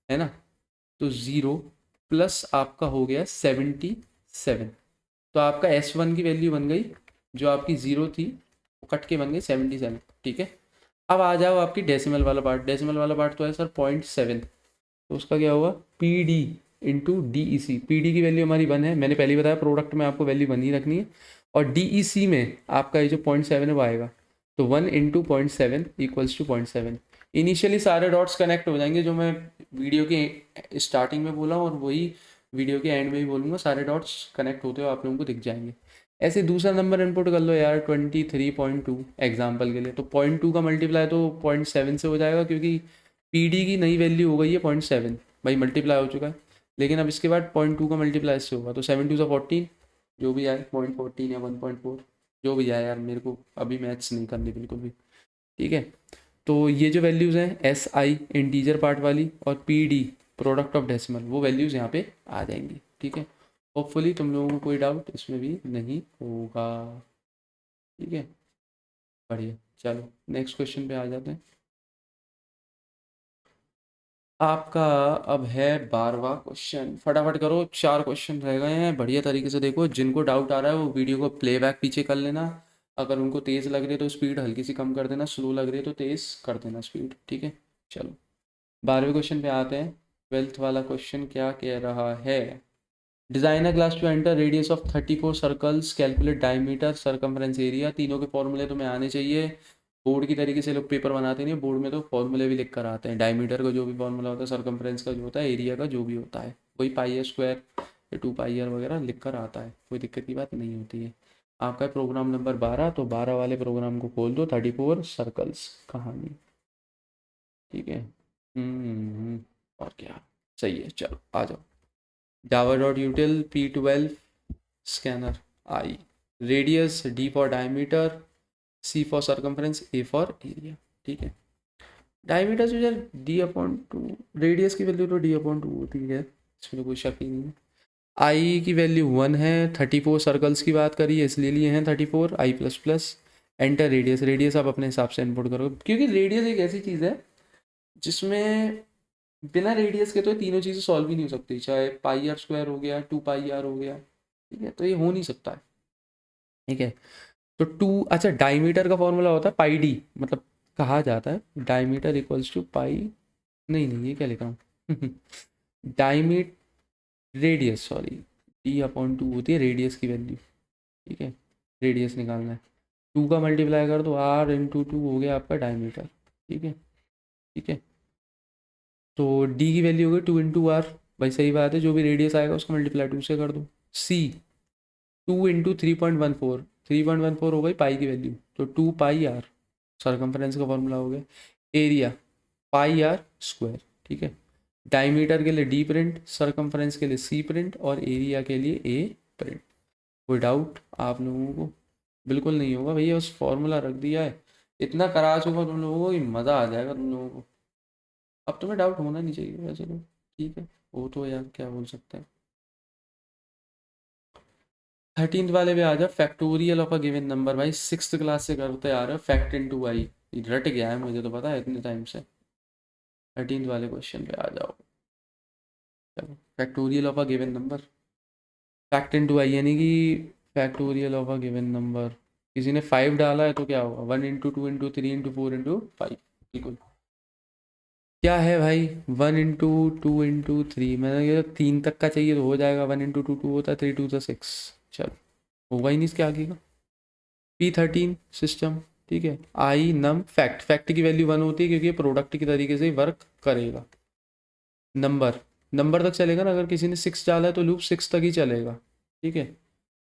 है ना, तो 0 प्लस आपका हो गया 77, तो आपका S1 की वैल्यू बन गई, जो आपकी 0 थी वो कट के बन गई 77। ठीक है, अब आ जाओ आपकी डेसिमल वाला पार्ट, डेसिमल वाला पार्ट तो है सर 0.7, तो उसका क्या होगा PD × DEC, PD की वैल्यू हमारी 1 है, मैंने पहले ही बताया प्रोडक्ट में आपको वैल्यू 1 ही रखनी है, और DEC में आपका ये जो 0.7 है वो आएगा, तो 1 × 0.7 इक्वल्स टू 0.7। इनिशियली सारे डॉट्स कनेक्ट हो जाएंगे, जो मैं वीडियो के स्टार्टिंग में बोला और वही वीडियो के एंड में भी बोलूँगा, सारे डॉट्स कनेक्ट होते हुए आप लोगों को दिख जाएंगे। ऐसे दूसरा नंबर इनपुट कर लो यार, 23.2 एग्जाम्पल के लिए, तो 0.2 का मल्टीप्लाई तो 0.7 से हो जाएगा, क्योंकि PD की नई वैल्यू हो गई है 0.7, भाई मल्टीप्लाई हो चुका है। लेकिन अब इसके बाद 0.2 का मल्टीप्लाई इससे होगा, तो 7 2 सा 14, जो भी आए 0.14 या 1.4, जो भी आए यार, मेरे को अभी मैथ्स नहीं करनी बिल्कुल भी। ठीक है, तो ये जो वैल्यूज़ हैं एस आई इंटीजर पार्ट वाली और P D product of decimal, वो वैल्यूज़ यहाँ पे आ जाएंगी। ठीक है, होपफुली तुम लोगों को कोई डाउट इसमें भी नहीं होगा। ठीक है, बढ़िया। चलो नेक्स्ट क्वेश्चन पे आ जाते हैं। आपका अब है 12वां क्वेश्चन, फटाफट करो, 4 क्वेश्चन रह गए हैं। बढ़िया तरीके से देखो, जिनको डाउट आ रहा है वो वीडियो को प्लेबैक पीछे कर लेना। अगर उनको तेज़ लग रही है तो स्पीड हल्की सी कम कर देना, स्लो लग रही है तो तेज़ कर देना स्पीड। ठीक है, चलो 12वें क्वेश्चन पे आते हैं। 12th वाला क्वेश्चन क्या कह रहा है? Design a glass to enter radius of 34 circles, calculate diameter, circumference area. तीनों के फॉर्मूले तुम्हें आने चाहिए। बोर्ड की तरीके से लोग पेपर बनाते नहीं, बोर्ड में तो फॉर्मूले भी लिख कर आते हैं। डायमीटर का जो भी फॉर्मूला होता है, सरकमफ्रेंस का जो होता है, एरिया का जो भी होता है, वही पाई आर स्क्वायर या 2 पाई आर वगैरह लिख कर आता है। कोई दिक्कत की बात नहीं होती है। आपका प्रोग्राम नंबर 12, तो 12 वाले प्रोग्राम को खोल दो। 34 सर्कल्स कहानी। ठीक है, और क्या सही है। चलो आ जाओ। Java dot util p12 scanner I, radius d for diameter, c for circumference, a for area। ठीक है, डायमीटर जो यार d अपॉन टू, रेडियस की वैल्यू तो d अपॉन टू होती है, इसमें तो कोई शक ही नहीं है। आई की वैल्यू 1 है, 34 सर्कल्स की बात करी है इसलिए लिए हैं 34 I plus plus. Enter radius, radius आप अपने हिसाब से इनपुट करो, क्योंकि रेडियस एक ऐसी चीज़ है जिसमें बिना रेडियस के तो ये तीनों चीज़ें सॉल्व ही नहीं हो सकती। चाहे पाई आर स्क्वायर हो गया, 2 पाई आर हो गया, ठीक है, तो ये हो नहीं सकता है। ठीक है, तो टू, अच्छा डायमीटर का फॉर्मूला होता है पाई डी, मतलब कहा जाता है डायमीटर इक्वल्स टू पाई, नहीं नहीं ये क्या लिखा हूँ diameter radius, sorry, D upon two होती है रेडियस की वैल्यू। ठीक है, रेडियस निकालना है, 2 का मल्टीप्लाई कर दो, आर इंटू 2 हो गया आपका डायमीटर। ठीक है, ठीक है, तो डी की वैल्यू हो गई 2 इंटू आर। भाई सही बात है, जो भी रेडियस आएगा उसको मल्टीप्लाई 2 से कर दो। सी 2 इंटू 3.14, 3.14 हो गई पाई की वैल्यू, तो 2 पाई आर सरकमफ्रेंस का फॉर्मूला हो गया। Area pi R square. ठीक है, डायमीटर के लिए डी प्रिंट, सरकमफ्रेंस के लिए सी प्रिंट और एरिया के लिए ए प्रिंट। कोई डाउट आप लोगों को? बिल्कुल नहीं होगा भैया, उस फॉर्मूला रख दिया है, इतना करा चुका तुम लोगों को कि मज़ा आ जाएगा तुम लोगों को। अब तुम्हें डाउट होना नहीं चाहिए वैसे तो। ठीक है, वो तो यार क्या बोल सकते हैं। 13th वाले पे आ जाओ, factorial of a given number. भाई 6th क्लास से करते आ रहे हो, फैक्ट इनटू आई, रट गया है मुझे तो पता है इतने टाइम से। 13th वाले क्वेश्चन पे आ जाओ। चलो, factorial of a given number, fact into आई यानी कि factorial of a given number. किसी ने 5 डाला है तो क्या होगा, 1 इंटू 2 इंटू 3 इंटू 4 इंटू 5। बिल्कुल, क्या है भाई, 1 इंटू 2 इंटू 3, मैंने ये 3 तक का चाहिए तो हो जाएगा। 1 इंटू 2 2 होता है, 3 2 6। चलो, होगा ही नहीं इसके आगे का। P13 system. ठीक है, आई नम फैक्ट, फैक्ट की वैल्यू 1 होती है क्योंकि ये प्रोडक्ट की तरीके से वर्क करेगा। नंबर, नंबर तक चलेगा ना, अगर किसी ने 6 डाला है तो लूप 6 तक ही चलेगा। ठीक है,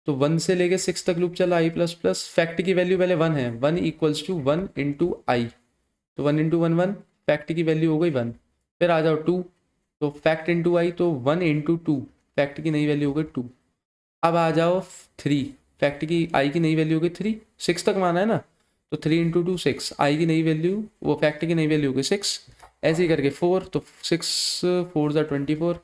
तो 1 से लेके 6 तक लूप चला, आई प्लस प्लस, फैक्ट की वैल्यू पहले 1 है, 1 इक्वल्स टू 1 इंटू आई, तो 1 इंटू 1 1, फैक्ट की वैल्यू हो गई 1। फिर आ जाओ 2, तो फैक्ट इंटू आई, तो 1 इंटू 2, फैक्ट की नई वैल्यू हो गई 2। अब आ जाओ 3, फैक्ट की आई की नई वैल्यू हो गई 3, 6 तक माना है ना, तो 3 इंटू 2 6, आई की नई वैल्यू, वो फैक्ट की नई वैल्यू हो गई 6। ऐसे ही करके 4, तो 6 4 ज़ा 24,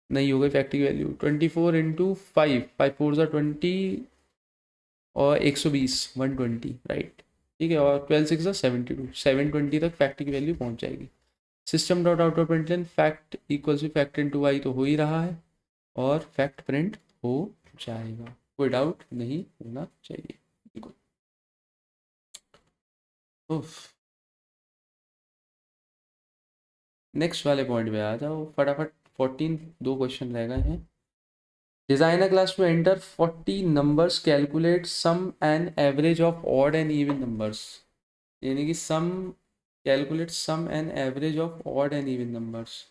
नहीं हो गई फैक्ट की वैल्यू। 24 इंटू 5, 5 4 ज़ा 20 और 120, 120 राइट। ठीक है, और 12 6 ज़ा 72, 720 तक फैक्ट की वैल्यू पहुंच जाएगी। System dot out of println fact equals to fact into I तो हो ही रहा है, और फैक्ट प्रिंट हो जाएगा। कोई डाउट नहीं होना चाहिए, बिल्कुल। उफ, नेक्स्ट वाले पॉइंट पे आ जाओ फटाफट। 14, 2 क्वेश्चन रह गए हैं। Design a class to enter 40 numbers, calculate sum and average of odd and even numbers. यानी कि sum, calculate sum and average of odd and even numbers.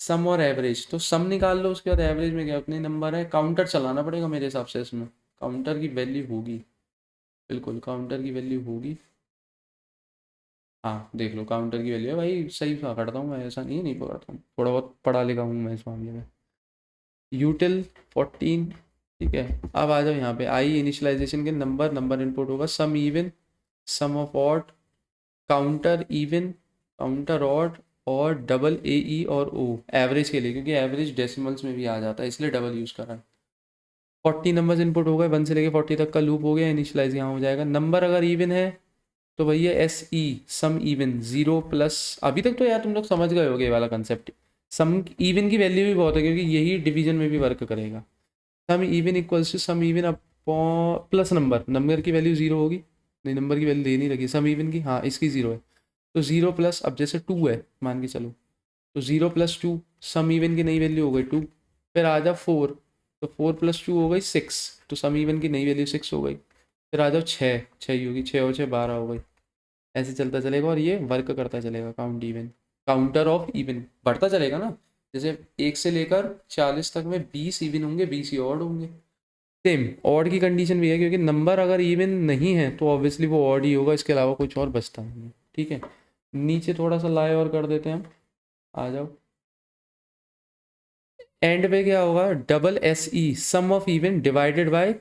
Sum और एवरेज, तो सम निकाल लो, उसके बाद एवरेज में क्या उतने नंबर है, काउंटर चलाना पड़ेगा मेरे हिसाब से इसमें। काउंटर की वैल्यू होगी, बिल्कुल काउंटर की वैल्यू होगी। हाँ देख लो, काउंटर की वैल्यू है भाई, सही पकड़ता हूँ मैं, ऐसा नहीं नहीं पकड़ता हूँ, थोड़ा बहुत पढ़ा लिखा हूँ मैं इस मामले में। यूटिल 14। ठीक है, अब आ जाओ यहाँ पे, आई इनिशियलाइजेशन के नंबर, नंबर इनपुट होगा, sum even, sum of odd, counter even, counter odd और डबल ए ई और ओ एवरेज के लिए, क्योंकि एवरेज डेसिमल्स में भी आ जाता है इसलिए डबल यूज़ करा है। 40 नंबर्स इनपुट हो गए, 1 से लेके 40 तक का लूप हो गया, इनिशियलाइज यहाँ हो जाएगा। नंबर अगर इवन है तो भैया एस ई सम इवन 0 प्लस, अभी तक तो यार तुम लोग समझ गए होगे ये वाला कंसेप्ट। सम इवन की वैल्यू भी बहुत है क्योंकि यही डिवीजन में भी वर्क करेगा। Sum even equals to sum even upon plus number, number की वैल्यू 0 होगी, नहीं नंबर की वैल्यू दे नहीं लगी, सम इवन की, हाँ इसकी 0 है तो 0 प्लस, अब जैसे 2 है मान के चलो, तो 0 प्लस 2, सम इवन की नई वैल्यू हो गई 2, फिर आ जाओ 4, तो 4 प्लस 2 हो गई 6, तो सम इवन की नई वैल्यू 6 हो गई। फिर आ जाओ 6, 6 ही होगी, 6 और 6 12 हो गई। ऐसे चलता चलेगा और ये वर्क करता चलेगा, count even, counter of even बढ़ता चलेगा ना। जैसे 1 से लेकर 40 तक में 20 इवन होंगे, 20 ही ऑड होंगे। सेम ऑड की कंडीशन भी है क्योंकि नंबर अगर इवन नहीं है तो ऑब्वियसली वो ऑड ही होगा, इसके अलावा कुछ और बचता नहीं है। ठीक है, नीचे थोड़ा सा लाए और कर देते हैं हम, आ जाओ। एंड पे क्या होगा, double S E sum of even divided by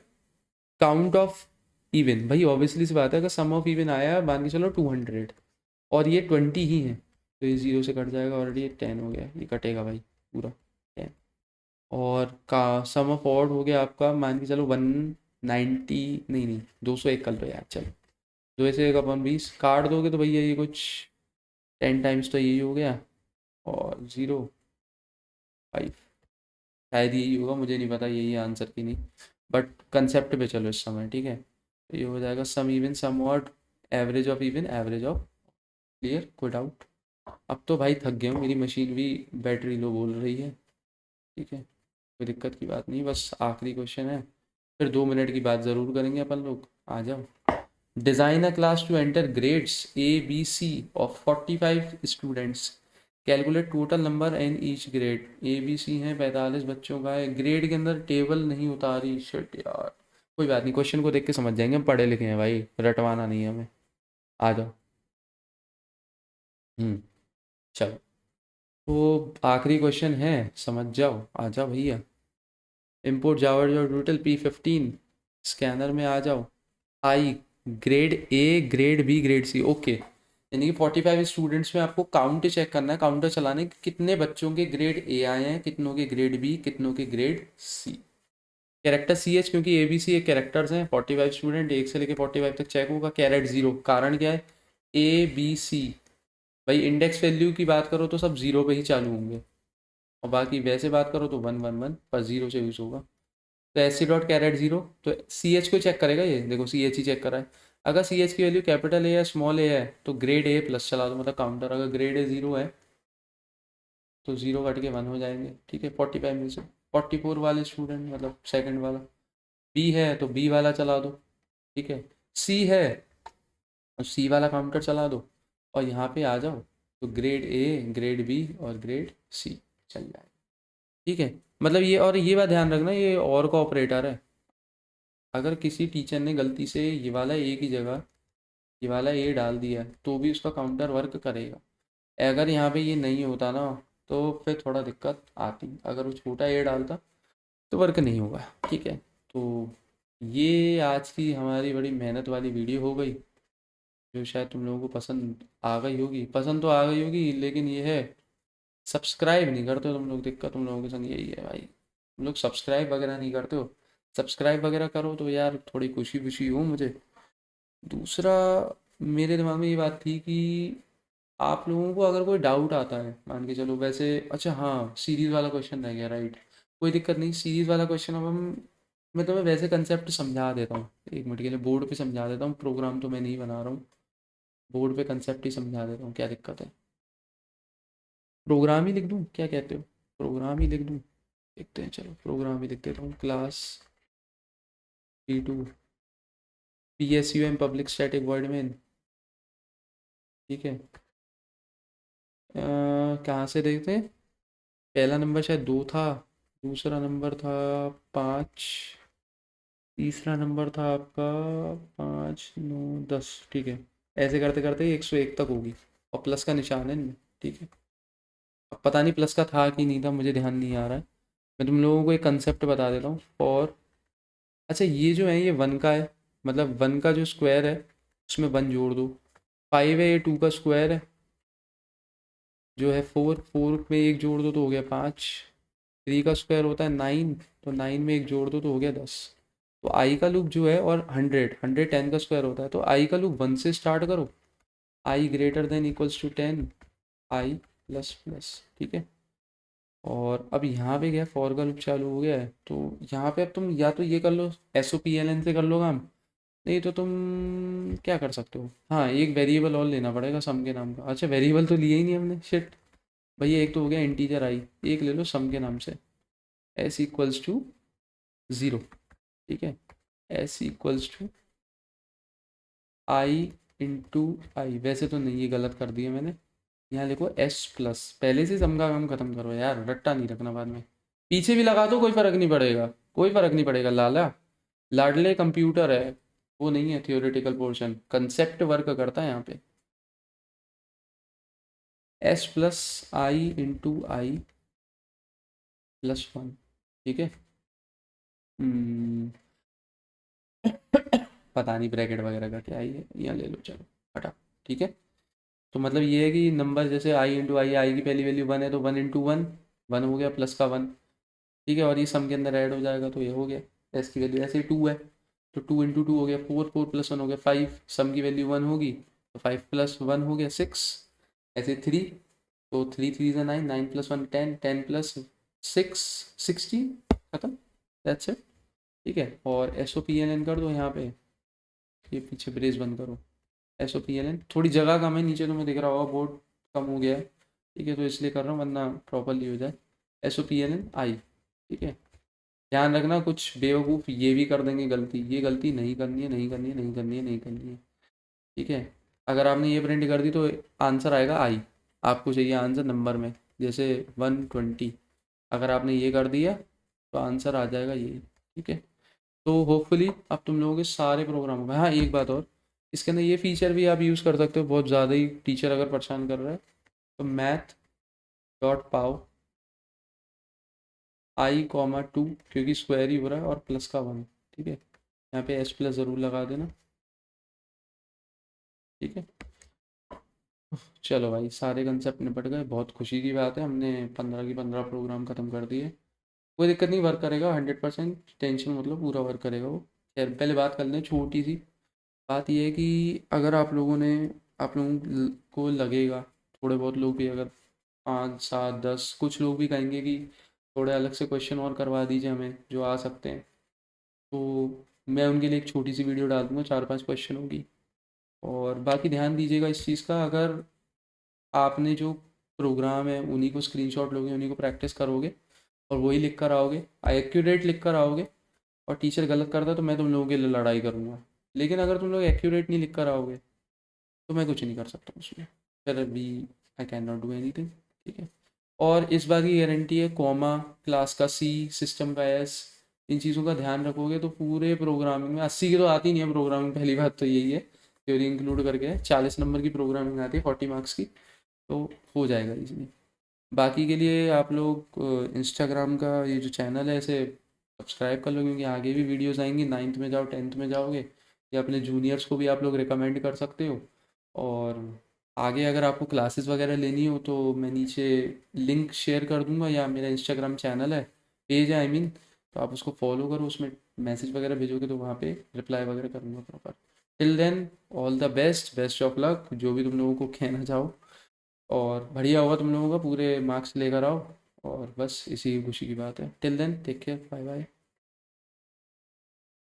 count of even. भाई ऑब्वियसली सी बात है, अगर सम ऑफ इवन आया है मान के चलो 200 और ये 20 ही है तो ये 0 से कट जाएगा, ऑलरेडी ये 10 हो गया, ये कटेगा भाई पूरा 10। और का सम ऑफ ऑड हो गया आपका मान के चलो 190, नहीं 201 कर लो यार, चलो 2 से 1 अपन 20 काट दोगे तो भैया ये कुछ 10 टाइम्स तो यही हो गया, और 0 5, शायद यही होगा, मुझे नहीं पता यही आंसर की नहीं, बट कंसेप्ट पे चलो इस समय। ठीक है, तो ये हो जाएगा sum even sum odd average of even average of. Clear, कोई डाउट? अब तो भाई थक गया हूँ, मेरी मशीन भी बैटरी लो बोल रही है। ठीक है, कोई दिक्कत की बात नहीं, बस आखिरी क्वेश्चन है, फिर 2 मिनट की बात ज़रूर करेंगे अपन लोग। आ जाओ। Design a class to enter grades A B C of 45 students, calculate total number in each grade. A B C हैं, 45 बच्चों का है, ग्रेड के अंदर टेबल नहीं उतारी, शिट यार। कोई बात नहीं, क्वेश्चन को देख के समझ जाएंगे, हम पढ़े लिखे हैं भाई, रटवाना नहीं है हमें। आ जाओ। चलो, तो आखिरी क्वेश्चन है, समझ जाओ, आ जाओ भैया। इम्पोर्ट जावर जो टोटल P15, स्कैनर में आ जाओ। I grade A grade B grade C, okay, यानी कि 45 स्टूडेंट्स में आपको काउंट चेक करना है, काउंटर चलाने कि कितने बच्चों के ग्रेड ए आए हैं, कितनों के ग्रेड बी, कितनों के grade C. Character C H, क्योंकि ए बी सी एक कैरेक्टर्स हैं, 45 स्टूडेंट 1 से लेकर 45 तक चेक होगा, कैरेट 0, कारण क्या है, ए बी सी। भाई इंडेक्स वैल्यू की बात करो तो सब 0 पे ही चालू होंगे, और बाकी वैसे बात करो तो 1 1 1 पर 0 से यूज़ होगा। तो एस सी डॉट कैरेट 0, तो सी एच को चेक करेगा, ये देखो सी एच ही चेक करा है। अगर सी एच की वैल्यू कैपिटल ए या स्मॉल ए है तो ग्रेड ए प्लस चला दो, मतलब काउंटर, अगर ग्रेड ए 0 है तो 0 कट के 1 हो जाएंगे। ठीक है, 45 में से 44 वाले स्टूडेंट, मतलब सेकंड वाला। बी है तो बी वाला चला दो। ठीक है, सी है तो सी वाला काउंटर चला दो, और यहाँ पे आ जाओ तो ग्रेड ए ग्रेड बी और ग्रेड सी चल जाएगा। ठीक है, मतलब ये, और ये बात ध्यान रखना, ये और का ऑपरेटर है। अगर किसी टीचर ने गलती से ये वाला ए की जगह ये वाला ए डाल दिया तो भी उसका काउंटर वर्क करेगा। अगर यहाँ पे ये नहीं होता ना तो फिर थोड़ा दिक्कत आती, अगर वो छोटा ए डालता तो वर्क नहीं होगा। ठीक है, तो ये आज की हमारी बड़ी मेहनत वाली वीडियो हो गई, जो शायद तुम लोगों को पसंद आ गई होगी, पसंद तो आ गई होगी, लेकिन ये है सब्सक्राइब नहीं करते हो तुम लोग, दिक्कत तुम लोगों के संग यही है भाई, तुम लोग सब्सक्राइब वगैरह नहीं करते हो। सब्सक्राइब वगैरह करो तो यार थोड़ी खुशी खुशी हो मुझे। दूसरा, मेरे दिमाग में ये बात थी कि आप लोगों को अगर कोई डाउट आता है, मान के चलो वैसे, अच्छा हाँ सीरीज़ वाला क्वेश्चन रह गया, राइट, कोई दिक्कत नहीं, सीरीज़ वाला क्वेश्चन अब हम, मैं तुम्हें वैसे कंसेप्ट समझा देता हूँ, 1 मिनट के लिए बोर्ड पे समझा देता हूँ, प्रोग्राम तो मैं नहीं बना रहा हूँ, बोर्ड पे कंसेप्ट ही समझा देता हूँ, क्या दिक्कत है। प्रोग्राम ही लिख दूँ, क्या कहते हो, प्रोग्राम ही लिख दूँ? देखते हैं, चलो प्रोग्राम ही लिख देता हूँ, class P2 PSUM public static void main. ठीक है, कहाँ से देखते हैं, पहला नंबर शायद 2 था, दूसरा नंबर था 5, तीसरा नंबर था आपका 5 9 10। ठीक है, ऐसे करते करते 101 तक होगी, और प्लस का निशान है इनमें। ठीक है, अब पता नहीं प्लस का था कि नहीं था, मुझे ध्यान नहीं आ रहा है, मैं तुम लोगों को एक कंसेप्ट बता देता हूँ। और अच्छा, ये जो है ये 1 का है, मतलब 1 का जो स्क्वायर है उसमें 1 जोड़ दो, 5 है, ये 2 का स्क्वायर है जो है 4, 4 में एक जोड़ दो तो हो गया 5, 3 का स्क्वायर होता है 9, तो 9 में एक जोड़ दो तो हो गया 10। तो आई का लूप जो है, और 100, 100 10 का स्क्वायर होता है, तो आई का लूप 1 से स्टार्ट करो, I greater than equals to 10, I plus plus, ठीक है। और अब यहाँ पे क्या, फॉर का लूप चालू हो गया है, तो यहाँ पे अब तुम या तो ये कर लो, S O P L N से कर लो काम, नहीं तो तुम क्या कर सकते हो, हाँ एक वेरिएबल और लेना पड़ेगा सम के नाम का। अच्छा वेरिएबल तो लिया ही नहीं हमने, शिट भैया। एक तो हो गया इंटीजर आई, एक ले लो सम के नाम से, एस इक्वल्स टू 0, ठीक है। S equals to I into I, वैसे तो नहीं, ये गलत कर दिया मैंने, यहाँ लिखो एस प्लस, पहले से सम का काम खत्म करो यार, रट्टा नहीं रखना बाद में। पीछे भी लगा दो, कोई फर्क नहीं पड़ेगा, कोई फर्क नहीं पड़ेगा लाला, लाडले कंप्यूटर है, वो नहीं है थियोरेटिकल पोर्शन, कंसेप्ट वर्क करता है यहाँ पे। एस प्लस आई इंटू आई प्लस 1, ठीक है। हम्म, पता नहीं ब्रैकेट वगैरह का क्या ही है, यहाँ ले लो चलो, हटा, ठीक है। तो मतलब ये है कि नंबर जैसे आई इंटू आई, आई की पहली वैल्यू 1 है तो 1 इंटू 1, 1 हो गया प्लस का 1, ठीक है। और ये सम के अंदर ऐड हो जाएगा तो ये हो गया, एस की वैल्यू ऐसे ही 2 है, तो 2 इंटू 2 हो गया 4, 4 प्लस 1 हो गया 5, सम की वैल्यू 1 होगी तो 5 प्लस 1 हो गया 6, ऐसे 3, तो 3 3 ज़ा 9, 9 प्लस 1 10, 10 प्लस 6 16, खत्म, दैट्स इट, ठीक है। और S O P N N कर दो यहाँ पे, ये पीछे ब्रेस बंद करो, S O P L N, थोड़ी जगह कम है नीचे, तुम्हें दिख रहा होगा बोर्ड कम हो गया है, ठीक है, तो इसलिए कर रहा हूँ वरना प्रॉपरली हो जाए, S O P L N I, ठीक है। ध्यान रखना कुछ बेवकूफ़ ये भी कर देंगे गलती, ये गलती नहीं करनी है, नहीं करनी है, नहीं करनी है, नहीं करनी है, ठीक है। अगर आपने ये प्रिंट कर दी तो आंसर आएगा आई, आपको चाहिए आंसर नंबर में, जैसे 120, अगर आपने ये कर दिया तो आंसर आ जाएगा ये, ठीक है। तो होपफुली अब तुम लोगों के सारे प्रोग्राम हो गए। हाँ एक बात और, इसके अंदर ये फीचर भी आप यूज़ कर सकते हो, बहुत ज़्यादा ही टीचर अगर परेशान कर रहा है तो मैथ डॉट पाओ आई कॉमा 2, क्योंकि स्क्वायर ही हो रहा है, और प्लस का 1, ठीक है। यहाँ पे एस प्लस ज़रूर लगा देना, ठीक है। चलो भाई सारे कंसेप्ट निपट गए, बहुत खुशी की बात है, हमने 15 की 15 प्रोग्राम ख़त्म कर दिए। कोई दिक्कत नहीं, वर्क करेगा 100%, टेंशन मतलब पूरा वर्क करेगा वो। खैर पहले बात कर लें छोटी सी, बात ये है कि अगर आप लोगों को लगेगा, थोड़े बहुत लोग भी अगर 5 7 10 कुछ लोग भी कहेंगे कि थोड़े अलग से क्वेश्चन और करवा दीजिए हमें जो आ सकते हैं, तो मैं उनके लिए एक छोटी सी वीडियो डाल दूँगा, 4 5 क्वेश्चन होगी। और बाकी ध्यान दीजिएगा इस चीज़ का, अगर आपने जो प्रोग्राम है उन्हीं को स्क्रीनशॉट लोगे, उन्हीं को प्रैक्टिस करोगे और वही लिख कर आओगे, एक्यूरेट लिख कर आओगे, और टीचर गलत करता है तो मैं तुम लोगों के लिए लड़ाई करूँगा। लेकिन अगर तुम लोग एक्यूरेट नहीं लिख कर आओगे तो मैं कुछ नहीं कर सकता उसमें, फिर अभी I can not do anything, ठीक है। और इस बात की गारंटी है, कॉमा, क्लास का सी, सिस्टम का एस, इन चीज़ों का ध्यान रखोगे तो पूरे प्रोग्रामिंग में 80 की तो आती नहीं है प्रोग्रामिंग, पहली बात तो यही है, थ्योरी इंक्लूड करके 40 नंबर की प्रोग्रामिंग आती है 40 मार्क्स की, तो हो जाएगा इजीली। बाकी के लिए आप लोग इंस्टाग्राम का ये जो चैनल है इसे सब्सक्राइब कर लो, क्योंकि आगे भी वीडियोस आएंगी, 9th में जाओ 10th में जाओगे, या अपने जूनियर्स को भी आप लोग रिकमेंड कर सकते हो। और आगे अगर आपको क्लासेस वगैरह लेनी हो तो मैं नीचे लिंक शेयर कर दूंगा, या मेरा इंस्टाग्राम चैनल है, पेज है आई मीन, तो आप उसको फॉलो करो, उसमें मैसेज वगैरह भेजोगे तो वहाँ पे रिप्लाई वगैरह करूँगा proper. Till then all the best, best of luck, जो भी तुम लोगों को कहना चाहो, और बढ़िया होगा तुम लोगों का, पूरे मार्क्स लेकर आओ, और बस इसी खुशी की बात है। Till then take care, bye bye.